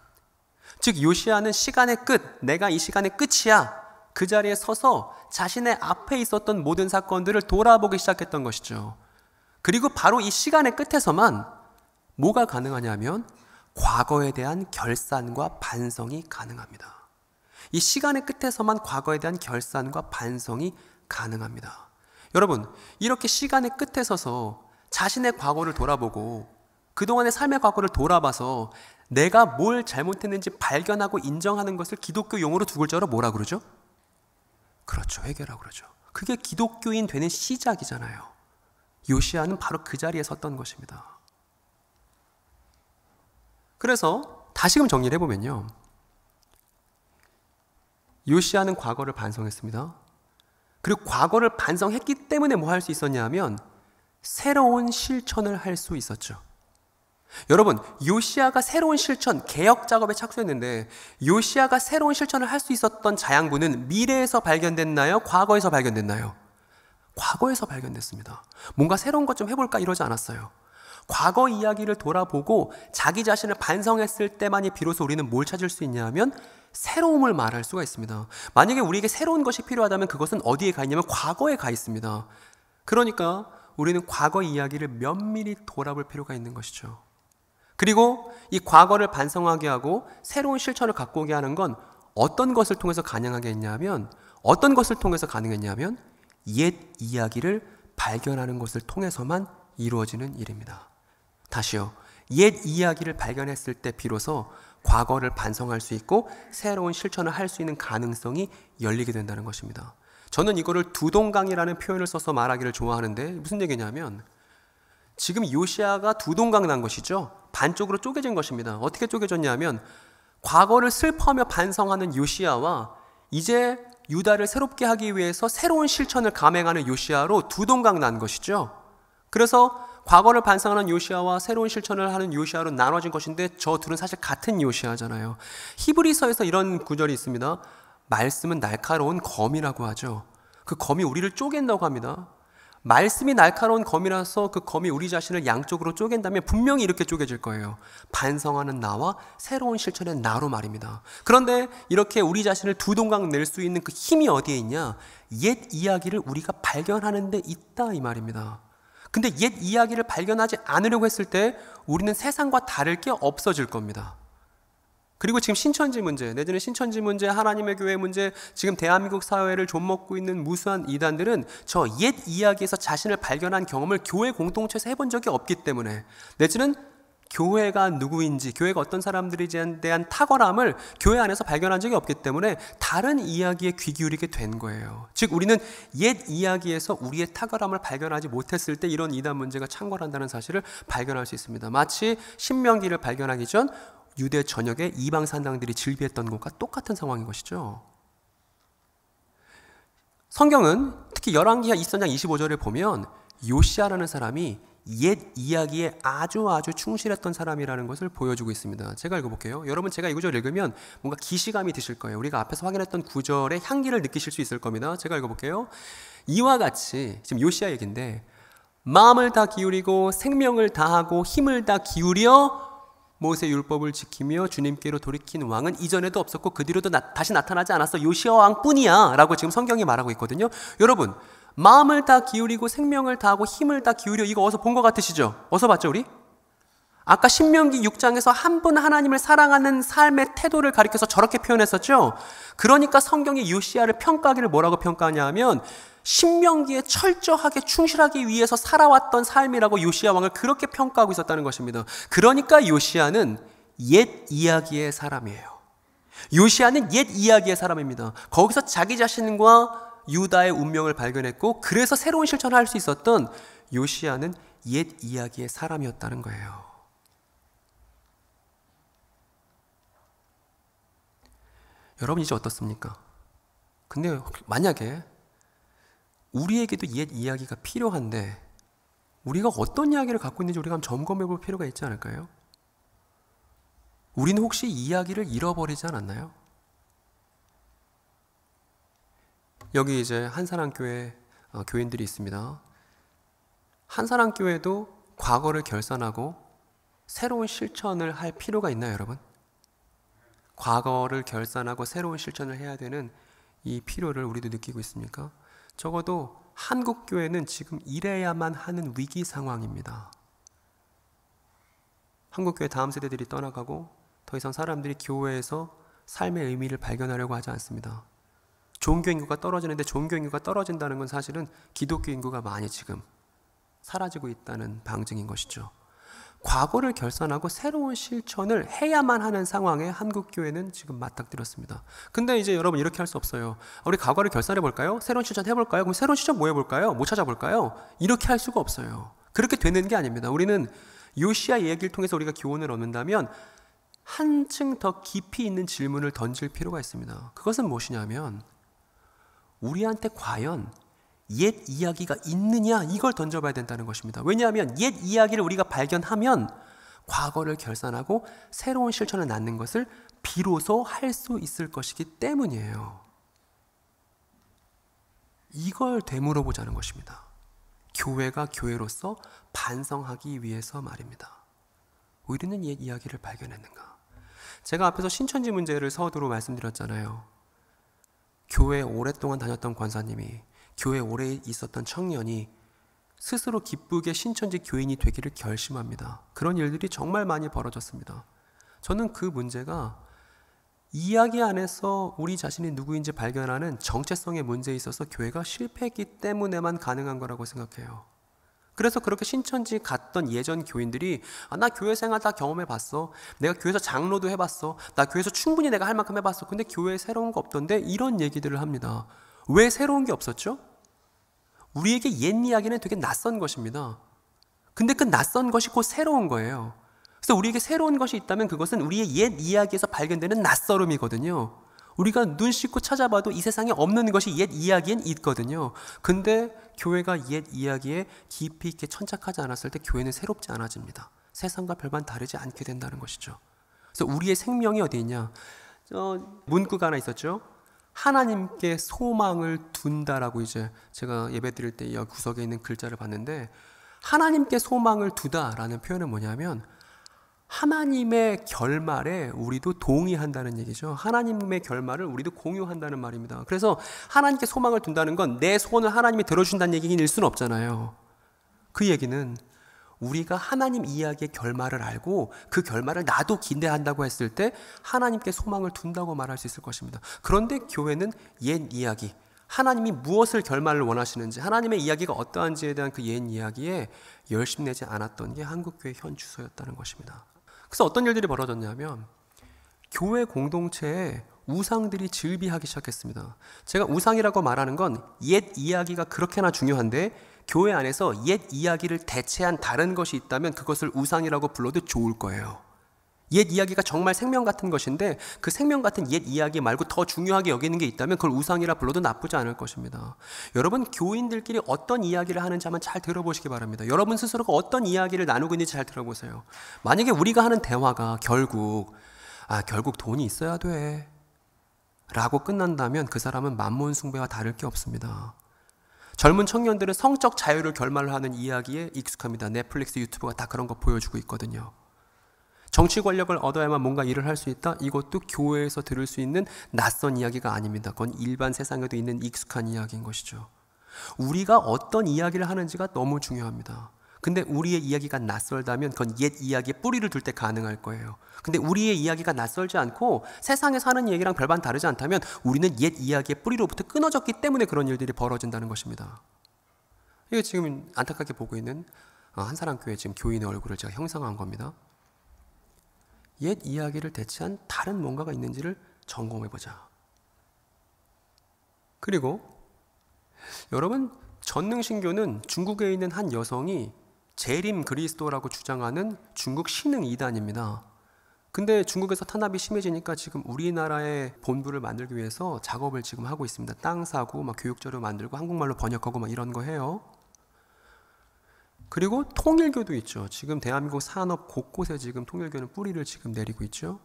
즉 요시야는 시간의 끝, 내가 이 시간의 끝이야. 그 자리에 서서 자신의 앞에 있었던 모든 사건들을 돌아보기 시작했던 것이죠. 그리고 바로 이 시간의 끝에서만 뭐가 가능하냐면 과거에 대한 결산과 반성이 가능합니다. 이 시간의 끝에서만 과거에 대한 결산과 반성이 가능합니다. 여러분, 이렇게 시간의 끝에 서서 자신의 과거를 돌아보고 그동안의 삶의 과거를 돌아봐서 내가 뭘 잘못했는지 발견하고 인정하는 것을 기독교 용어로 두 글자로 뭐라 그러죠? 그렇죠, 회개라고 그러죠. 그게 기독교인 되는 시작이잖아요. 요시야는 바로 그 자리에 섰던 것입니다. 그래서 다시금 정리를 해보면요. 요시야는 과거를 반성했습니다. 그리고 과거를 반성했기 때문에 뭐 할 수 있었냐면 새로운 실천을 할 수 있었죠. 여러분, 요시야가 새로운 실천, 개혁 작업에 착수했는데 요시야가 새로운 실천을 할 수 있었던 자양분은 미래에서 발견됐나요? 과거에서 발견됐나요? 과거에서 발견됐습니다. 뭔가 새로운 것 좀 해볼까 이러지 않았어요. 과거 이야기를 돌아보고 자기 자신을 반성했을 때만이 비로소 우리는 뭘 찾을 수 있냐면 새로움을 말할 수가 있습니다. 만약에 우리에게 새로운 것이 필요하다면 그것은 어디에 가 있냐면 과거에 가 있습니다. 그러니까 우리는 과거 이야기를 면밀히 돌아볼 필요가 있는 것이죠. 그리고 이 과거를 반성하게 하고 새로운 실천을 갖고 오게 하는 건 어떤 것을 통해서 가능하게 했냐면 옛 이야기를 발견하는 것을 통해서만 이루어지는 일입니다. 다시요. 옛 이야기를 발견했을 때 비로소 과거를 반성할 수 있고 새로운 실천을 할 수 있는 가능성이 열리게 된다는 것입니다. 저는 이거를 두동강이라는 표현을 써서 말하기를 좋아하는데 무슨 얘기냐면 지금 요시야가 두동강 난 것이죠. 반쪽으로 쪼개진 것입니다. 어떻게 쪼개졌냐면 과거를 슬퍼하며 반성하는 요시야와 이제 유다를 새롭게 하기 위해서 새로운 실천을 감행하는 요시야로 두동강 난 것이죠. 그래서 과거를 반성하는 요시야와 새로운 실천을 하는 요시야로 나눠진 것인데 저 둘은 사실 같은 요시야잖아요. 히브리서에서 이런 구절이 있습니다. 말씀은 날카로운 검이라고 하죠. 그 검이 우리를 쪼갠다고 합니다. 말씀이 날카로운 검이라서 그 검이 우리 자신을 양쪽으로 쪼갠다면 분명히 이렇게 쪼개질 거예요. 반성하는 나와 새로운 실천의 나로 말입니다. 그런데 이렇게 우리 자신을 두동강 낼 수 있는 그 힘이 어디에 있냐? 옛 이야기를 우리가 발견하는 데 있다 이 말입니다. 근데 옛 이야기를 발견하지 않으려고 했을 때 우리는 세상과 다를 게 없어질 겁니다. 그리고 지금 신천지 문제, 내지는 신천지 문제, 하나님의 교회 문제, 지금 대한민국 사회를 좀먹고 있는 무수한 이단들은 저 옛 이야기에서 자신을 발견한 경험을 교회 공동체에서 해본 적이 없기 때문에, 내지는 교회가 누구인지, 교회가 어떤 사람들에 대한 탁월함을 교회 안에서 발견한 적이 없기 때문에 다른 이야기에 귀 기울이게 된 거예요. 즉 우리는 옛 이야기에서 우리의 탁월함을 발견하지 못했을 때 이런 이단 문제가 창궐한다는 사실을 발견할 수 있습니다. 마치 신명기를 발견하기 전 유대 전역에 이방 산당들이 즐비했던 것과 똑같은 상황인 것이죠. 성경은 특히 열왕기하 23장 25절에 보면 요시야라는 사람이 옛 이야기에 아주 충실했던 사람이라는 것을 보여주고 있습니다. 제가 읽어볼게요. 여러분 제가 이 구절 읽으면 뭔가 기시감이 드실 거예요. 우리가 앞에서 확인했던 구절의 향기를 느끼실 수 있을 겁니다. 제가 읽어볼게요. 이와 같이 지금 요시야 얘기인데 마음을 다 기울이고 생명을 다하고 힘을 다 기울여 모세 율법을 지키며 주님께로 돌이킨 왕은 이전에도 없었고 그 뒤로도 다시 나타나지 않았어. 요시야 왕뿐이야 라고 지금 성경이 말하고 있거든요. 여러분 마음을 다 기울이고 생명을 다하고 힘을 다 기울여, 이거 어디서 본 것 같으시죠? 어디서 봤죠 우리? 아까 신명기 6장에서 한 분 하나님을 사랑하는 삶의 태도를 가리켜서 저렇게 표현했었죠. 그러니까 성경이 요시야를 평가하기를 뭐라고 평가하냐 하면 신명기에 철저하게 충실하기 위해서 살아왔던 삶이라고 요시야 왕을 그렇게 평가하고 있었다는 것입니다. 그러니까 요시야는 옛 이야기의 사람이에요. 요시야는 옛 이야기의 사람입니다. 거기서 자기 자신과 유다의 운명을 발견했고 그래서 새로운 실천을 할 수 있었던 요시야는 옛 이야기의 사람이었다는 거예요. 여러분 이제 어떻습니까? 근데 만약에 우리에게도 옛 이야기가 필요한데 우리가 어떤 이야기를 갖고 있는지 우리가 한번 점검해 볼 필요가 있지 않을까요? 우리는 혹시 이야기를 잃어버리지 않았나요? 여기 이제 한사랑교회 교인들이 있습니다. 한사랑교회도 과거를 결산하고 새로운 실천을 할 필요가 있나요, 여러분? 과거를 결산하고 새로운 실천을 해야 되는 이 필요를 우리도 느끼고 있습니까? 적어도 한국교회는 지금 이래야만 하는 위기 상황입니다. 한국교회 다음 세대들이 떠나가고 더 이상 사람들이 교회에서 삶의 의미를 발견하려고 하지 않습니다. 종교 인구가 떨어지는데 종교 인구가 떨어진다는 건 사실은 기독교 인구가 많이 지금 사라지고 있다는 방증인 것이죠. 과거를 결산하고 새로운 실천을 해야만 하는 상황에 한국교회는 지금 맞닥뜨렸습니다. 근데 이제 여러분 이렇게 할 수 없어요. 우리 과거를 결산해 볼까요? 새로운 실천 해볼까요? 그럼 새로운 실천 뭐 해볼까요? 뭐 찾아볼까요? 이렇게 할 수가 없어요. 그렇게 되는 게 아닙니다. 우리는 요시야 얘기를 통해서 우리가 교훈을 얻는다면 한층 더 깊이 있는 질문을 던질 필요가 있습니다. 그것은 무엇이냐면 우리한테 과연 옛 이야기가 있느냐, 이걸 던져봐야 된다는 것입니다. 왜냐하면 옛 이야기를 우리가 발견하면 과거를 결산하고 새로운 실천을 낳는 것을 비로소 할 수 있을 것이기 때문이에요. 이걸 되물어보자는 것입니다. 교회가 교회로서 반성하기 위해서 말입니다. 우리는 옛 이야기를 발견했는가? 제가 앞에서 신천지 문제를 서두로 말씀드렸잖아요. 교회에 오랫동안 다녔던 권사님이, 교회에 오래 있었던 청년이 스스로 기쁘게 신천지 교인이 되기를 결심합니다. 그런 일들이 정말 많이 벌어졌습니다. 저는 그 문제가 이야기 안에서 우리 자신이 누구인지 발견하는 정체성의 문제에 있어서 교회가 실패했기 때문에만 가능한 거라고 생각해요. 그래서 그렇게 신천지 갔던 예전 교인들이 나 교회 생활 다 경험해봤어. 내가 교회에서 장로도 해봤어. 나 교회에서 충분히 내가 할 만큼 해봤어. 근데 교회에 새로운 거 없던데, 이런 얘기들을 합니다. 왜 새로운 게 없었죠? 우리에게 옛 이야기는 되게 낯선 것입니다. 근데 그 낯선 것이 곧 새로운 거예요. 그래서 우리에게 새로운 것이 있다면 그것은 우리의 옛 이야기에서 발견되는 낯설음이거든요. 우리가 눈 씻고 찾아봐도 이 세상에 없는 것이 옛 이야기엔 있거든요. 근데 교회가 옛 이야기에 깊이 있게 천착하지 않았을 때 교회는 새롭지 않아집니다. 세상과 별반 다르지 않게 된다는 것이죠. 그래서 우리의 생명이 어디 있냐? 문구가 하나 있었죠. 하나님께 소망을 둔다라고, 이제 제가 예배 드릴 때 이 구석에 있는 글자를 봤는데, 하나님께 소망을 두다라는 표현은 뭐냐면 하나님의 결말에 우리도 동의한다는 얘기죠. 하나님의 결말을 우리도 공유한다는 말입니다. 그래서 하나님께 소망을 둔다는 건 내 소원을 하나님이 들어준다는 얘기일 수는 없잖아요. 그 얘기는 우리가 하나님 이야기의 결말을 알고 그 결말을 나도 기대한다고 했을 때 하나님께 소망을 둔다고 말할 수 있을 것입니다. 그런데 교회는 옛 이야기, 하나님이 무엇을 결말을 원하시는지, 하나님의 이야기가 어떠한지에 대한 그 옛 이야기에 열심 내지 않았던 게 한국교회 현 주소였다는 것입니다. 그래서 어떤 일들이 벌어졌냐면 교회 공동체에 우상들이 즐비하기 시작했습니다. 제가 우상이라고 말하는 건 옛 이야기가 그렇게나 중요한데 교회 안에서 옛 이야기를 대체한 다른 것이 있다면 그것을 우상이라고 불러도 좋을 거예요. 옛 이야기가 정말 생명 같은 것인데 그 생명 같은 옛 이야기 말고 더 중요하게 여기는 게 있다면 그걸 우상이라 불러도 나쁘지 않을 것입니다. 여러분, 교인들끼리 어떤 이야기를 하는지 한번 잘 들어보시기 바랍니다. 여러분 스스로가 어떤 이야기를 나누고 있는지 잘 들어보세요. 만약에 우리가 하는 대화가 결국 돈이 있어야 돼 라고 끝난다면 그 사람은 만몬 숭배와 다를 게 없습니다. 젊은 청년들은 성적 자유를 결말로 하는 이야기에 익숙합니다. 넷플릭스, 유튜브가 다 그런 거 보여주고 있거든요. 정치 권력을 얻어야만 뭔가 일을 할 수 있다? 이것도 교회에서 들을 수 있는 낯선 이야기가 아닙니다. 그건 일반 세상에도 있는 익숙한 이야기인 것이죠. 우리가 어떤 이야기를 하는지가 너무 중요합니다. 근데 우리의 이야기가 낯설다면 그건 옛 이야기에 뿌리를 둘 때 가능할 거예요. 근데 우리의 이야기가 낯설지 않고 세상에 사는 얘기랑 별반 다르지 않다면 우리는 옛 이야기의 뿌리로부터 끊어졌기 때문에 그런 일들이 벌어진다는 것입니다. 이게 지금 안타깝게 보고 있는 한 사람 교회 지금 교인의 얼굴을 제가 형상화한 겁니다. 옛 이야기를 대체한 다른 뭔가가 있는지를 점검해보자. 그리고 여러분, 전능신교는 중국에 있는 한 여성이 재림 그리스도라고 주장하는 중국 신흥 이단입니다. 근데 중국에서 탄압이 심해지니까 지금 우리나라의 본부를 만들기 위해서 작업을 지금 하고 있습니다. 땅 사고 막 교육자료 만들고 한국말로 번역하고 막 이런 거 해요. 그리고 통일교도 있죠. 지금 대한민국 산업 곳곳에 지금 통일교는 뿌리를 지금 내리고 있죠.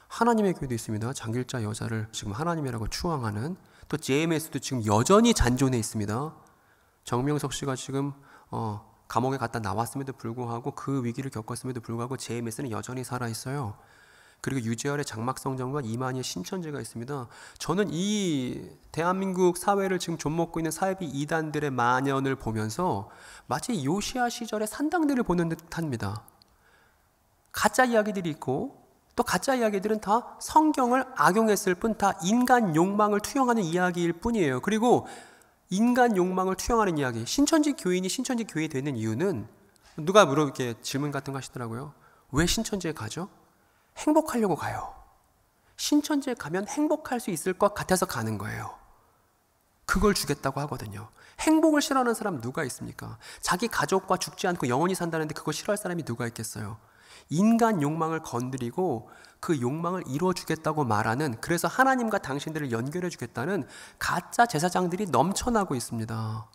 하나님의 교회도 있습니다. 장길자 여자를 지금 하나님이라고 추앙하는. 또 JMS도 지금 여전히 잔존해 있습니다. 정명석 씨가 지금 감옥에 갔다 나왔음에도 불구하고 그 위기를 겪었음에도 불구하고 JMS는 여전히 살아있어요. 그리고 유재열의 장막성전과 이만희의 신천지가 있습니다. 저는 이 대한민국 사회를 지금 좀먹고 있는 사이비 이단들의 만연을 보면서 마치 요시야 시절의 산당들을 보는 듯합니다. 가짜 이야기들이 있고 또 가짜 이야기들은 다 성경을 악용했을 뿐 다 인간 욕망을 투영하는 이야기일 뿐이에요. 그리고 인간 욕망을 투영하는 이야기, 신천지 교인이 신천지 교회에 되는 이유는 누가 이렇게 질문 같은 거 하시더라고요. 왜 신천지에 가죠? 행복하려고 가요. 신천지에 가면 행복할 수 있을 것 같아서 가는 거예요. 그걸 주겠다고 하거든요. 행복을 싫어하는 사람 누가 있습니까? 자기 가족과 죽지 않고 영원히 산다는데 그걸 싫어할 사람이 누가 있겠어요? 인간 욕망을 건드리고 그 욕망을 이루어주겠다고 말하는, 그래서 하나님과 당신들을 연결해주겠다는 가짜 제사장들이 넘쳐나고 있습니다.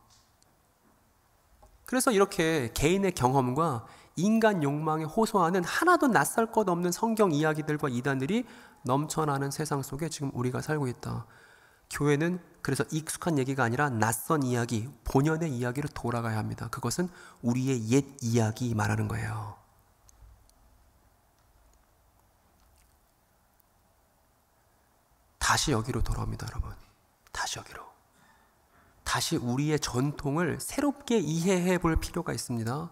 그래서 이렇게 개인의 경험과 인간 욕망에 호소하는 하나도 낯설 것 없는 성경 이야기들과 이단들이 넘쳐나는 세상 속에 지금 우리가 살고 있다. 교회는 그래서 익숙한 얘기가 아니라 낯선 이야기, 본연의 이야기로 돌아가야 합니다. 그것은 우리의 옛 이야기 말하는 거예요. 다시 여기로 돌아옵니다, 여러분. 다시 여기로. 다시 우리의 전통을 새롭게 이해해 볼 필요가 있습니다.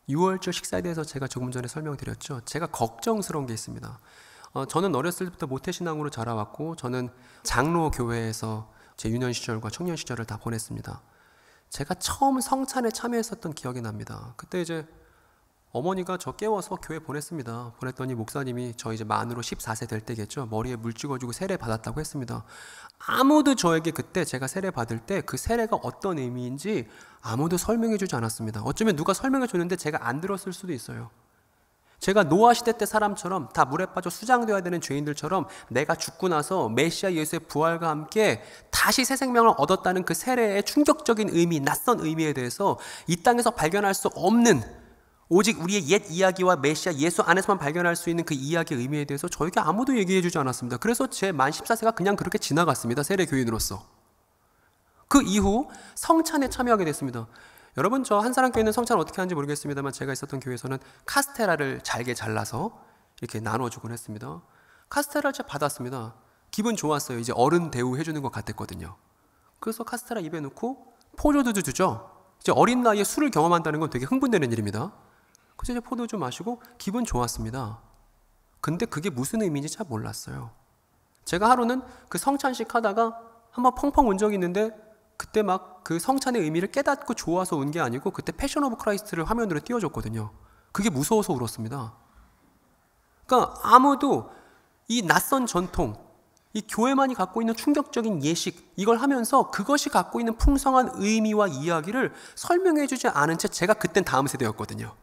유월절 식사에 대해서 제가 조금 전에 설명드렸죠. 제가 걱정스러운 게 있습니다. 저는 어렸을 때부터 모태신앙으로 자라왔고, 저는 장로 교회에서 제 유년 시절과 청년 시절을 다 보냈습니다. 제가 처음 성찬에 참여했었던 기억이 납니다. 그때 이제 어머니가 저 깨워서 교회 보냈습니다. 보냈더니 목사님이 저 이제 만으로 14세 될 때겠죠. 머리에 물 찍어주고 세례 받았다고 했습니다. 아무도 저에게 그때 제가 세례 받을 때 그 세례가 어떤 의미인지 아무도 설명해 주지 않았습니다. 어쩌면 누가 설명해 줬는데 제가 안 들었을 수도 있어요. 제가 노아 시대 때 사람처럼 다 물에 빠져 수장되어야 되는 죄인들처럼 내가 죽고 나서 메시아 예수의 부활과 함께 다시 새 생명을 얻었다는 그 세례의 충격적인 의미, 낯선 의미에 대해서 이 땅에서 발견할 수 없는, 오직 우리의 옛 이야기와 메시아 예수 안에서만 발견할 수 있는 그 이야기의 의미에 대해서 저에게 아무도 얘기해 주지 않았습니다. 그래서 제 만 14세가 그냥 그렇게 지나갔습니다. 세례 교인으로서. 그 이후 성찬에 참여하게 됐습니다. 여러분, 저 한사람교회는 성찬을 어떻게 하는지 모르겠습니다만 제가 있었던 교회에서는 카스테라를 잘게 잘라서 이렇게 나눠주곤 했습니다. 카스테라를 제가 받았습니다. 기분 좋았어요. 이제 어른 대우해 주는 것 같았거든요. 그래서 카스테라 입에 넣고 포도주 주죠. 이제 어린 나이에 술을 경험한다는 건 되게 흥분되는 일입니다. 그래서 이제 포도주 마시고 기분 좋았습니다. 근데 그게 무슨 의미인지 잘 몰랐어요. 제가 하루는 그 성찬식 하다가 한번 펑펑 운 적이 있는데, 그때 막 그 성찬의 의미를 깨닫고 좋아서 운 게 아니고 그때 패션 오브 크라이스트를 화면으로 띄워줬거든요. 그게 무서워서 울었습니다. 그러니까 아무도 이 낯선 전통, 이 교회만이 갖고 있는 충격적인 예식, 이걸 하면서 그것이 갖고 있는 풍성한 의미와 이야기를 설명해 주지 않은 채 제가 그땐 다음 세대였거든요.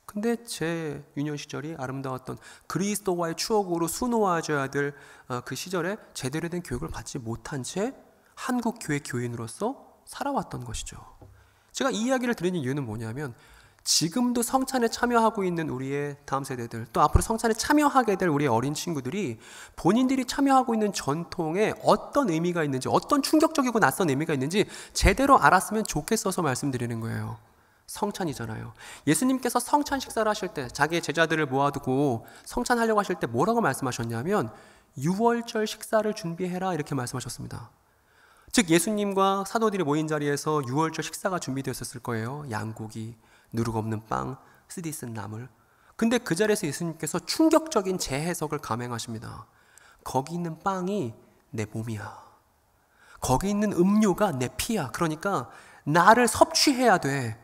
근데 제 유년 시절이 아름다웠던 그리스도와의 추억으로 수놓아져야 될 그 시절에 제대로 된 교육을 받지 못한 채 한국 교회 교인으로서 살아왔던 것이죠. 제가 이 이야기를 드리는 이유는 뭐냐면, 지금도 성찬에 참여하고 있는 우리의 다음 세대들, 또 앞으로 성찬에 참여하게 될 우리의 어린 친구들이 본인들이 참여하고 있는 전통에 어떤 의미가 있는지, 어떤 충격적이고 낯선 의미가 있는지 제대로 알았으면 좋겠어서 말씀드리는 거예요. 성찬이잖아요. 예수님께서 성찬 식사를 하실 때, 자기의 제자들을 모아두고 성찬하려고 하실 때 뭐라고 말씀하셨냐면, 유월절 식사를 준비해라, 이렇게 말씀하셨습니다. 즉 예수님과 사도들이 모인 자리에서 유월절 식사가 준비되었을 거예요. 양고기, 누룩 없는 빵, 쓰디 쓴 나물. 근데 그 자리에서 예수님께서 충격적인 재해석을 감행하십니다. 거기 있는 빵이 내 몸이야. 거기 있는 음료가 내 피야. 그러니까 나를 섭취해야 돼.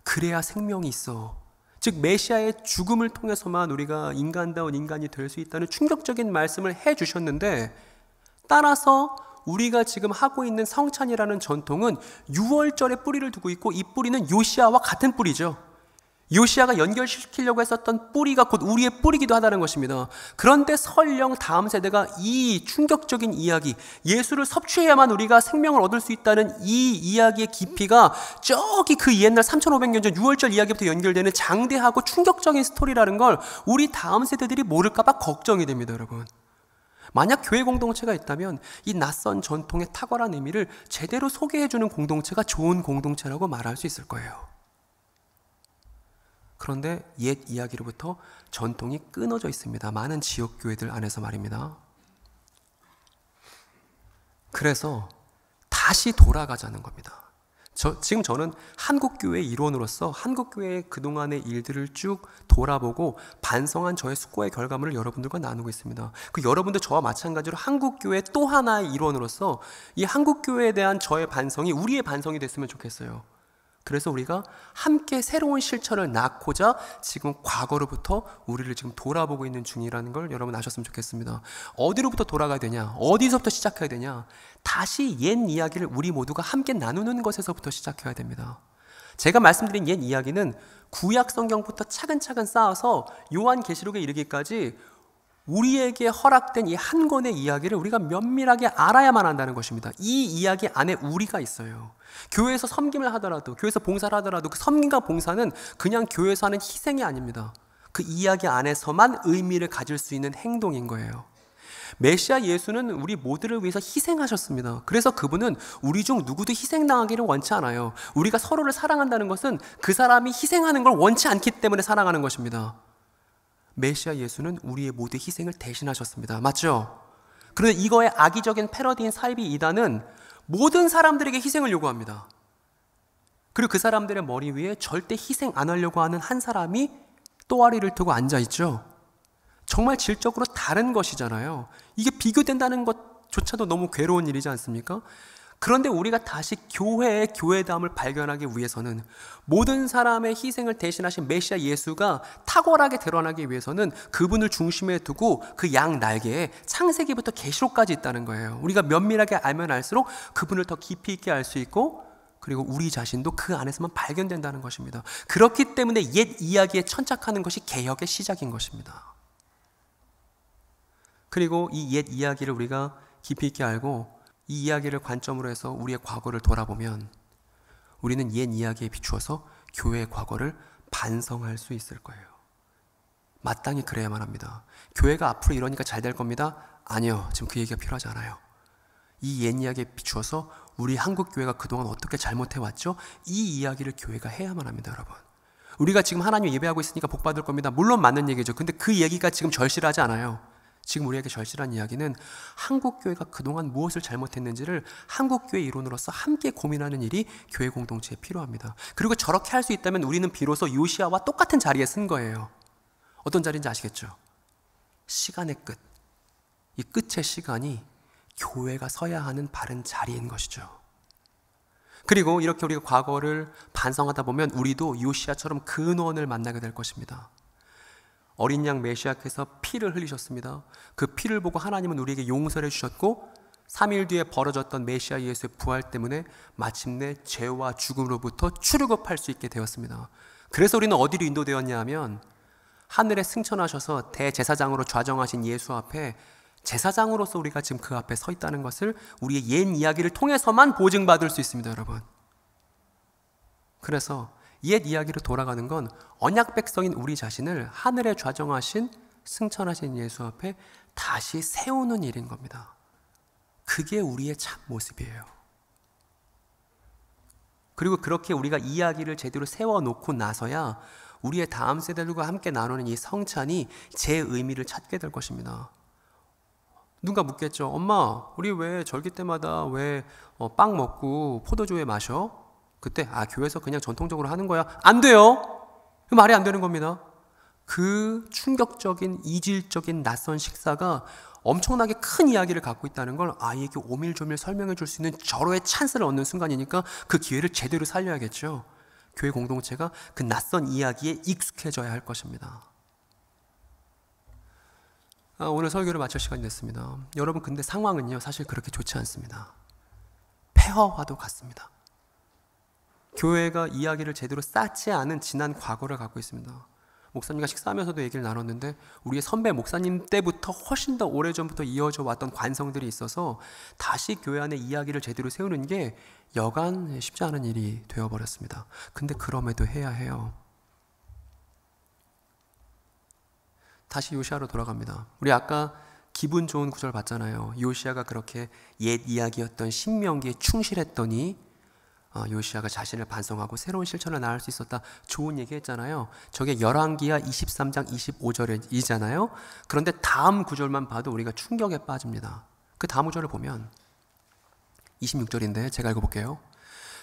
그래야 생명이 있어. 즉 메시아의 죽음을 통해서만 우리가 인간다운 인간이 될 수 있다는 충격적인 말씀을 해주셨는데, 따라서 우리가 지금 하고 있는 성찬이라는 전통은 유월절에 뿌리를 두고 있고, 이 뿌리는 요시아와 같은 뿌리죠. 요시아가 연결시키려고 했었던 뿌리가 곧 우리의 뿌리기도 하다는 것입니다. 그런데 설령 다음 세대가 이 충격적인 이야기, 예수를 섭취해야만 우리가 생명을 얻을 수 있다는 이 이야기의 깊이가 저기 그 옛날 3500년 전 유월절 이야기부터 연결되는 장대하고 충격적인 스토리라는 걸 우리 다음 세대들이 모를까 봐 걱정이 됩니다, 여러분. 만약 교회 공동체가 있다면 이 낯선 전통의 탁월한 의미를 제대로 소개해주는 공동체가 좋은 공동체라고 말할 수 있을 거예요. 그런데 옛 이야기로부터 전통이 끊어져 있습니다. 많은 지역교회들 안에서 말입니다. 그래서 다시 돌아가자는 겁니다. 지금 저는 한국교회 일원으로서 한국교회의 그동안의 일들을 쭉 돌아보고 반성한 저의 숙고의 결과물을 여러분들과 나누고 있습니다. 그 여러분들 저와 마찬가지로 한국교회 또 하나의 일원으로서 이 한국교회에 대한 저의 반성이 우리의 반성이 됐으면 좋겠어요. 그래서 우리가 함께 새로운 실천을 낳고자 지금 과거로부터 우리를 지금 돌아보고 있는 중이라는 걸 여러분 아셨으면 좋겠습니다. 어디로부터 돌아가야 되냐? 어디서부터 시작해야 되냐? 다시 옛 이야기를 우리 모두가 함께 나누는 것에서부터 시작해야 됩니다. 제가 말씀드린 옛 이야기는 구약 성경부터 차근차근 쌓아서 요한계시록에 이르기까지 우리에게 허락된 이 한 권의 이야기를 우리가 면밀하게 알아야만 한다는 것입니다. 이 이야기 안에 우리가 있어요. 교회에서 섬김을 하더라도, 교회에서 봉사를 하더라도 그 섬김과 봉사는 그냥 교회에서 하는 희생이 아닙니다. 그 이야기 안에서만 의미를 가질 수 있는 행동인 거예요. 메시아 예수는 우리 모두를 위해서 희생하셨습니다. 그래서 그분은 우리 중 누구도 희생당하기를 원치 않아요. 우리가 서로를 사랑한다는 것은 그 사람이 희생하는 걸 원치 않기 때문에 사랑하는 것입니다. 메시아 예수는 우리의 모두 희생을 대신하셨습니다. 맞죠? 그런데 이거의 악의적인 패러디인 사이비 이단은 모든 사람들에게 희생을 요구합니다. 그리고 그 사람들의 머리 위에 절대 희생 안 하려고 하는 한 사람이 또아리를 두고 앉아있죠. 정말 질적으로 다른 것이잖아요. 이게 비교된다는 것조차도 너무 괴로운 일이지 않습니까? 그런데 우리가 다시 교회의 교회다움을 발견하기 위해서는, 모든 사람의 희생을 대신하신 메시아 예수가 탁월하게 드러나기 위해서는 그분을 중심에 두고 그 양 날개에 창세기부터 계시록까지 있다는 거예요. 우리가 면밀하게 알면 알수록 그분을 더 깊이 있게 알 수 있고, 그리고 우리 자신도 그 안에서만 발견된다는 것입니다. 그렇기 때문에 옛 이야기에 천착하는 것이 개혁의 시작인 것입니다. 그리고 이 옛 이야기를 우리가 깊이 있게 알고 이 이야기를 관점으로 해서 우리의 과거를 돌아보면 우리는 옛 이야기에 비추어서 교회의 과거를 반성할 수 있을 거예요. 마땅히 그래야만 합니다. 교회가 앞으로 이러니까 잘 될 겁니다? 아니요. 지금 그 얘기가 필요하지 않아요. 이 옛 이야기에 비추어서 우리 한국교회가 그동안 어떻게 잘못해왔죠? 이 이야기를 교회가 해야만 합니다, 여러분. 우리가 지금 하나님 예배하고 있으니까 복 받을 겁니다. 물론 맞는 얘기죠. 근데 그 얘기가 지금 절실하지 않아요. 지금 우리에게 절실한 이야기는 한국교회가 그동안 무엇을 잘못했는지를 한국교회 이론으로서 함께 고민하는 일이 교회 공동체에 필요합니다. 그리고 저렇게 할 수 있다면 우리는 비로소 요시아와 똑같은 자리에 쓴 거예요. 어떤 자리인지 아시겠죠? 시간의 끝. 이 끝의 시간이 교회가 서야 하는 바른 자리인 것이죠. 그리고 이렇게 우리가 과거를 반성하다 보면 우리도 요시아처럼 근원을 만나게 될 것입니다. 어린 양 메시아께서 피를 흘리셨습니다. 그 피를 보고 하나님은 우리에게 용서를 해주셨고 3일 뒤에 벌어졌던 메시아 예수의 부활 때문에 마침내 죄와 죽음으로부터 출애굽할 수 있게 되었습니다. 그래서 우리는 어디로 인도되었냐 하면 하늘에 승천하셔서 대제사장으로 좌정하신 예수 앞에 제사장으로서 우리가 지금 그 앞에 서 있다는 것을 우리의 옛 이야기를 통해서만 보증받을 수 있습니다, 여러분. 그래서 옛 이야기로 돌아가는 건 언약 백성인 우리 자신을 하늘에 좌정하신 승천하신 예수 앞에 다시 세우는 일인 겁니다. 그게 우리의 참 모습이에요. 그리고 그렇게 우리가 이야기를 제대로 세워놓고 나서야 우리의 다음 세대들과 함께 나누는 이 성찬이 제 의미를 찾게 될 것입니다. 누가 묻겠죠. 엄마, 우리 왜 절기 때마다 왜 빵 먹고 포도주에 마셔? 그때 교회에서 그냥 전통적으로 하는 거야. 안 돼요. 말이 안 되는 겁니다. 그 충격적인 이질적인 낯선 식사가 엄청나게 큰 이야기를 갖고 있다는 걸 아이에게 오밀조밀 설명해 줄 수 있는 절호의 찬스를 얻는 순간이니까 그 기회를 제대로 살려야겠죠. 교회 공동체가 그 낯선 이야기에 익숙해져야 할 것입니다. 오늘 설교를 마칠 시간이 됐습니다. 여러분, 근데 상황은요 사실 그렇게 좋지 않습니다. 폐허화도 같습니다. 교회가 이야기를 제대로 쌓지 않은 지난 과거를 갖고 있습니다. 목사님과 식사하면서도 얘기를 나눴는데 우리의 선배 목사님 때부터 훨씬 더 오래전부터 이어져 왔던 관성들이 있어서 다시 교회 안에 이야기를 제대로 세우는 게 여간 쉽지 않은 일이 되어버렸습니다. 근데 그럼에도 해야 해요. 다시 요시아로 돌아갑니다. 우리 아까 기분 좋은 구절 봤잖아요. 요시아가 그렇게 옛 이야기였던 신명기에 충실했더니 요시아가 자신을 반성하고 새로운 실천을 나갈 수 있었다. 좋은 얘기 했잖아요. 저게 열왕기하 23장 25절이잖아요. 그런데 다음 구절만 봐도 우리가 충격에 빠집니다. 그 다음 구절을 보면 26절인데 제가 읽어볼게요.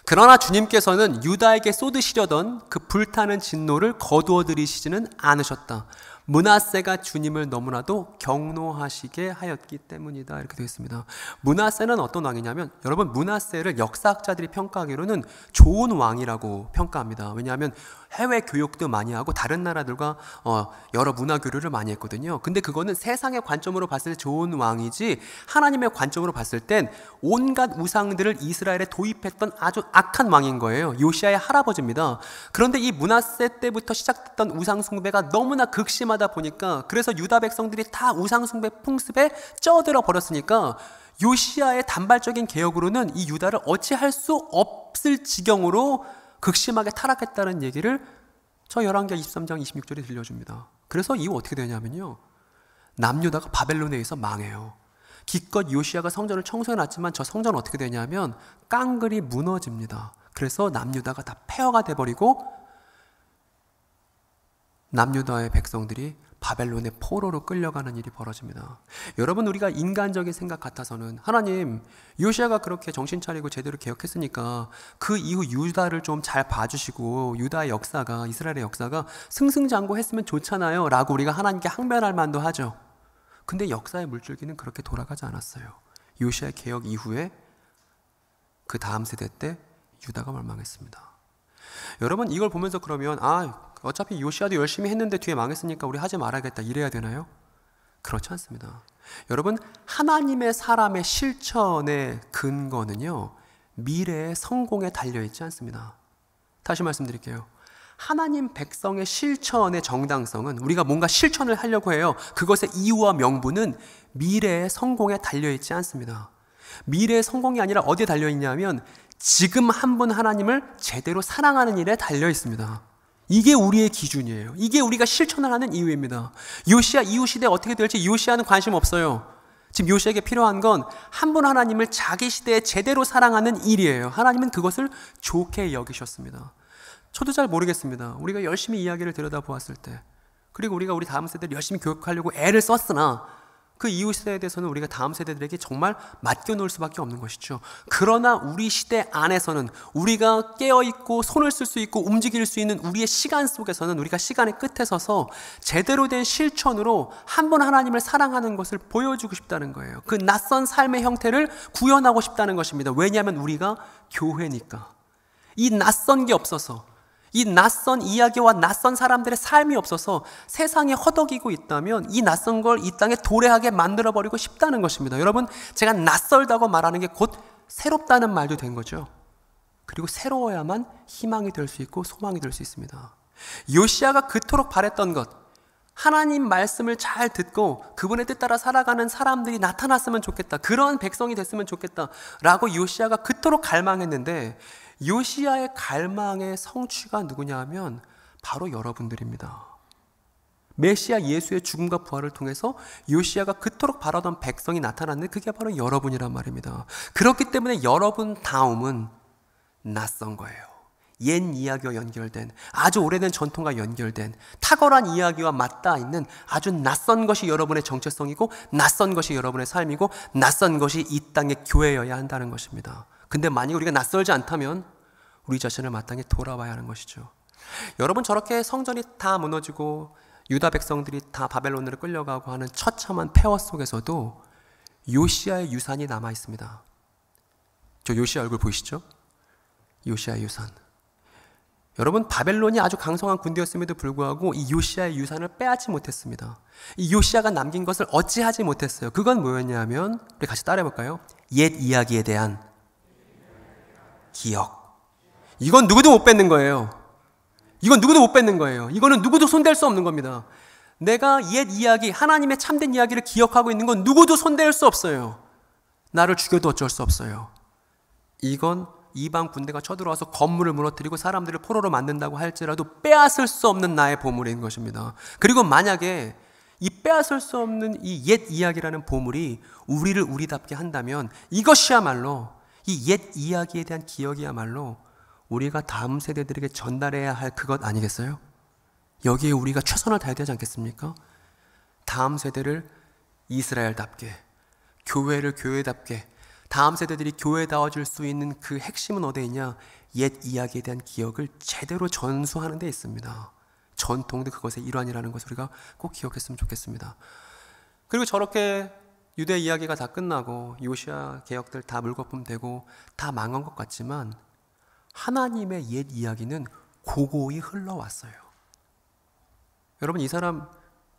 그러나 주님께서는 유다에게 쏟으시려던 그 불타는 진노를 거두어 들이시지는 않으셨다. 므낫세가 주님을 너무나도 경노하시게 하였기 때문이다. 이렇게 되어 있습니다. 므낫세는 어떤 왕이냐면, 여러분, 므낫세를 역사학자들이 평가하기로는 좋은 왕이라고 평가합니다. 왜냐하면 해외 교육도 많이 하고 다른 나라들과 여러 문화 교류를 많이 했거든요. 근데 그거는 세상의 관점으로 봤을 때 좋은 왕이지, 하나님의 관점으로 봤을 땐 온갖 우상들을 이스라엘에 도입했던 아주 악한 왕인 거예요. 요시아의 할아버지입니다. 그런데 이 므낫세 때부터 시작됐던 우상 숭배가 너무나 극심하다 보니까, 그래서 유다 백성들이 다 우상 숭배 풍습에 쩌들어 버렸으니까 요시아의 단발적인 개혁으로는 이 유다를 어찌할 수 없을 지경으로 극심하게 타락했다는 얘기를 저 열왕기하 23장 26절에 들려줍니다. 그래서 이후 어떻게 되냐면요, 남유다가 바벨론에 의해서 망해요. 기껏 요시아가 성전을 청소해놨지만 저 성전은 어떻게 되냐면 깡그리 무너집니다. 그래서 남유다가 다 폐허가 돼버리고 남유다의 백성들이 바벨론의 포로로 끌려가는 일이 벌어집니다. 여러분, 우리가 인간적인 생각 같아서는 하나님, 요시아가 그렇게 정신 차리고 제대로 개혁했으니까 그 이후 유다를 좀 잘 봐주시고 유다의 역사가, 이스라엘의 역사가 승승장구했으면 좋잖아요 라고 우리가 하나님께 항변할 만도 하죠. 근데 역사의 물줄기는 그렇게 돌아가지 않았어요. 요시아의 개혁 이후에 그 다음 세대 때 유다가 멸망했습니다. 여러분, 이걸 보면서 그러면 어차피 요시아도 열심히 했는데 뒤에 망했으니까 우리 하지 말아야겠다 이래야 되나요? 그렇지 않습니다. 여러분, 하나님의 사람의 실천의 근거는요, 미래의 성공에 달려있지 않습니다. 다시 말씀드릴게요. 하나님 백성의 실천의 정당성은, 우리가 뭔가 실천을 하려고 해요. 그것의 이유와 명분은 미래의 성공에 달려있지 않습니다. 미래의 성공이 아니라 어디에 달려있냐면 지금 한 분 하나님을 제대로 사랑하는 일에 달려있습니다. 이게 우리의 기준이에요. 이게 우리가 실천을 하는 이유입니다. 요시아 이후 시대에 어떻게 될지 요시아는 관심 없어요. 지금 요시아에게 필요한 건 한 분 하나님을 자기 시대에 제대로 사랑하는 일이에요. 하나님은 그것을 좋게 여기셨습니다. 저도 잘 모르겠습니다. 우리가 열심히 이야기를 들여다보았을 때, 그리고 우리가 우리 다음 세대를 열심히 교육하려고 애를 썼으나 그 이후 세대에 대해서는 우리가 다음 세대들에게 정말 맡겨놓을 수밖에 없는 것이죠. 그러나 우리 시대 안에서는 우리가 깨어있고 손을 쓸 수 있고 움직일 수 있는 우리의 시간 속에서는 우리가 시간의 끝에 서서 제대로 된 실천으로 한 분 하나님을 사랑하는 것을 보여주고 싶다는 거예요. 그 낯선 삶의 형태를 구현하고 싶다는 것입니다. 왜냐하면 우리가 교회니까. 이 낯선 게 없어서, 이 낯선 이야기와 낯선 사람들의 삶이 없어서 세상에 허덕이고 있다면 이 낯선 걸 이 땅에 도래하게 만들어버리고 싶다는 것입니다. 여러분, 제가 낯설다고 말하는 게 곧 새롭다는 말도 된 거죠. 그리고 새로워야만 희망이 될 수 있고 소망이 될 수 있습니다. 요시아가 그토록 바랬던 것, 하나님 말씀을 잘 듣고 그분의 뜻 따라 살아가는 사람들이 나타났으면 좋겠다, 그런 백성이 됐으면 좋겠다 라고 요시아가 그토록 갈망했는데, 요시아의 갈망의 성취가 누구냐 하면 바로 여러분들입니다. 메시아 예수의 죽음과 부활을 통해서 요시아가 그토록 바라던 백성이 나타났는데 그게 바로 여러분이란 말입니다. 그렇기 때문에 여러분 다음은 낯선 거예요. 옛 이야기와 연결된, 아주 오래된 전통과 연결된 탁월한 이야기와 맞닿아 있는 아주 낯선 것이 여러분의 정체성이고, 낯선 것이 여러분의 삶이고, 낯선 것이 이 땅의 교회여야 한다는 것입니다. 근데 만약 우리가 낯설지 않다면 우리 자신을 마땅히 돌아봐야 하는 것이죠. 여러분, 저렇게 성전이 다 무너지고 유다 백성들이 다 바벨론으로 끌려가고 하는 처참한 폐허 속에서도 요시아의 유산이 남아 있습니다. 저 요시아 얼굴 보이시죠? 요시아의 유산. 여러분, 바벨론이 아주 강성한 군대였음에도 불구하고 이 요시아의 유산을 빼앗지 못했습니다. 이 요시아가 남긴 것을 어찌하지 못했어요. 그건 뭐였냐면, 우리 같이 따라해볼까요? 옛 이야기에 대한 기억. 이건 누구도 못 뺏는 거예요. 이건 누구도 못 뺏는 거예요. 이거는 누구도 손댈 수 없는 겁니다. 내가 옛 이야기, 하나님의 참된 이야기를 기억하고 있는 건 누구도 손댈 수 없어요. 나를 죽여도 어쩔 수 없어요. 이건 이방 군대가 쳐들어와서 건물을 무너뜨리고 사람들을 포로로 만든다고 할지라도 빼앗을 수 없는 나의 보물인 것입니다. 그리고 만약에 이 빼앗을 수 없는 이 옛 이야기라는 보물이 우리를 우리답게 한다면 이것이야말로, 이 옛 이야기에 대한 기억이야말로 우리가 다음 세대들에게 전달해야 할 그것 아니겠어요? 여기에 우리가 최선을 다해야 되지 않겠습니까? 다음 세대를 이스라엘답게, 교회를 교회답게, 다음 세대들이 교회다워질 수 있는 그 핵심은 어디에 있냐? 옛 이야기에 대한 기억을 제대로 전수하는 데 있습니다. 전통도 그것의 일환이라는 것을 우리가 꼭 기억했으면 좋겠습니다. 그리고 저렇게 유대 이야기가 다 끝나고 요시야 개혁들 다 물거품 되고 다 망한 것 같지만 하나님의 옛 이야기는 고고히 흘러왔어요. 여러분, 이 사람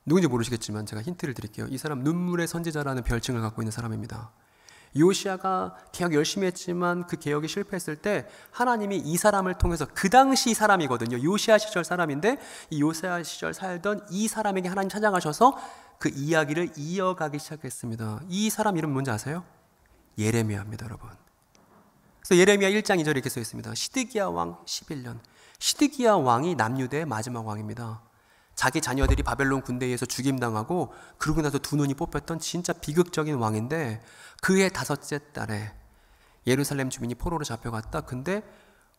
누군지 모르시겠지만 제가 힌트를 드릴게요. 이 사람 눈물의 선지자라는 별칭을 갖고 있는 사람입니다. 요시야가 개혁 열심히 했지만 그 개혁이 실패했을 때 하나님이 이 사람을 통해서, 그 당시 사람이거든요. 요시야 시절 사람인데 이 요시야 시절 살던 이 사람에게 하나님 찾아가셔서 그 이야기를 이어가기 시작했습니다. 이 사람 이름 뭔지 아세요? 예레미야입니다, 여러분. 그래서 예레미야 1장 2절에 이렇게 써 있습니다. 시드기야 왕 11년. 시드기야 왕이 남유대의 마지막 왕입니다. 자기 자녀들이 바벨론 군대에 의해서 죽임당하고 그러고 나서 두 눈이 뽑혔던 진짜 비극적인 왕인데, 그해 5째 달에 예루살렘 주민이 포로로 잡혀갔다. 근데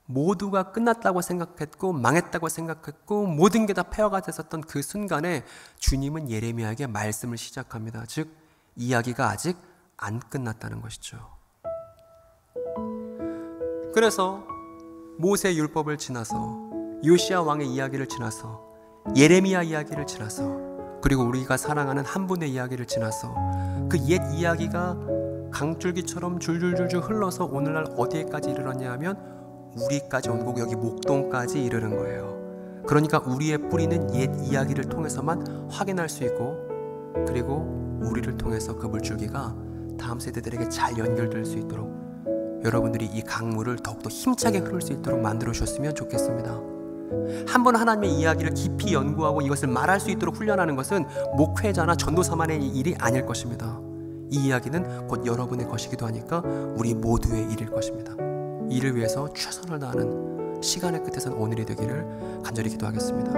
모두가 끝났다고 생각했고 망했다고 생각했고 모든 게 다 폐허가 됐었던 그 순간에 주님은 예레미야에게 말씀을 시작합니다. 즉 이야기가 아직 안 끝났다는 것이죠. 그래서 모세 율법을 지나서 요시야 왕의 이야기를 지나서 예레미야 이야기를 지나서 그리고 우리가 사랑하는 한 분의 이야기를 지나서 그 옛 이야기가 강줄기처럼 줄줄줄줄 흘러서 오늘날 어디에까지 이르렀냐 하면 우리까지 온 거고 여기 목동까지 이르는 거예요. 그러니까 우리의 뿌리는 옛 이야기를 통해서만 확인할 수 있고, 그리고 우리를 통해서 그 물줄기가 다음 세대들에게 잘 연결될 수 있도록 여러분들이 이 강물을 더욱더 힘차게 흐를 수 있도록 만들어 주셨으면 좋겠습니다. 한 번 하나님의 이야기를 깊이 연구하고 이것을 말할 수 있도록 훈련하는 것은 목회자나 전도사만의 일이 아닐 것입니다. 이 이야기는 곧 여러분의 것이기도 하니까 우리 모두의 일일 것입니다. 이를 위해서 최선을 다하는 시간의 끝에선 오늘이 되기를 간절히 기도하겠습니다.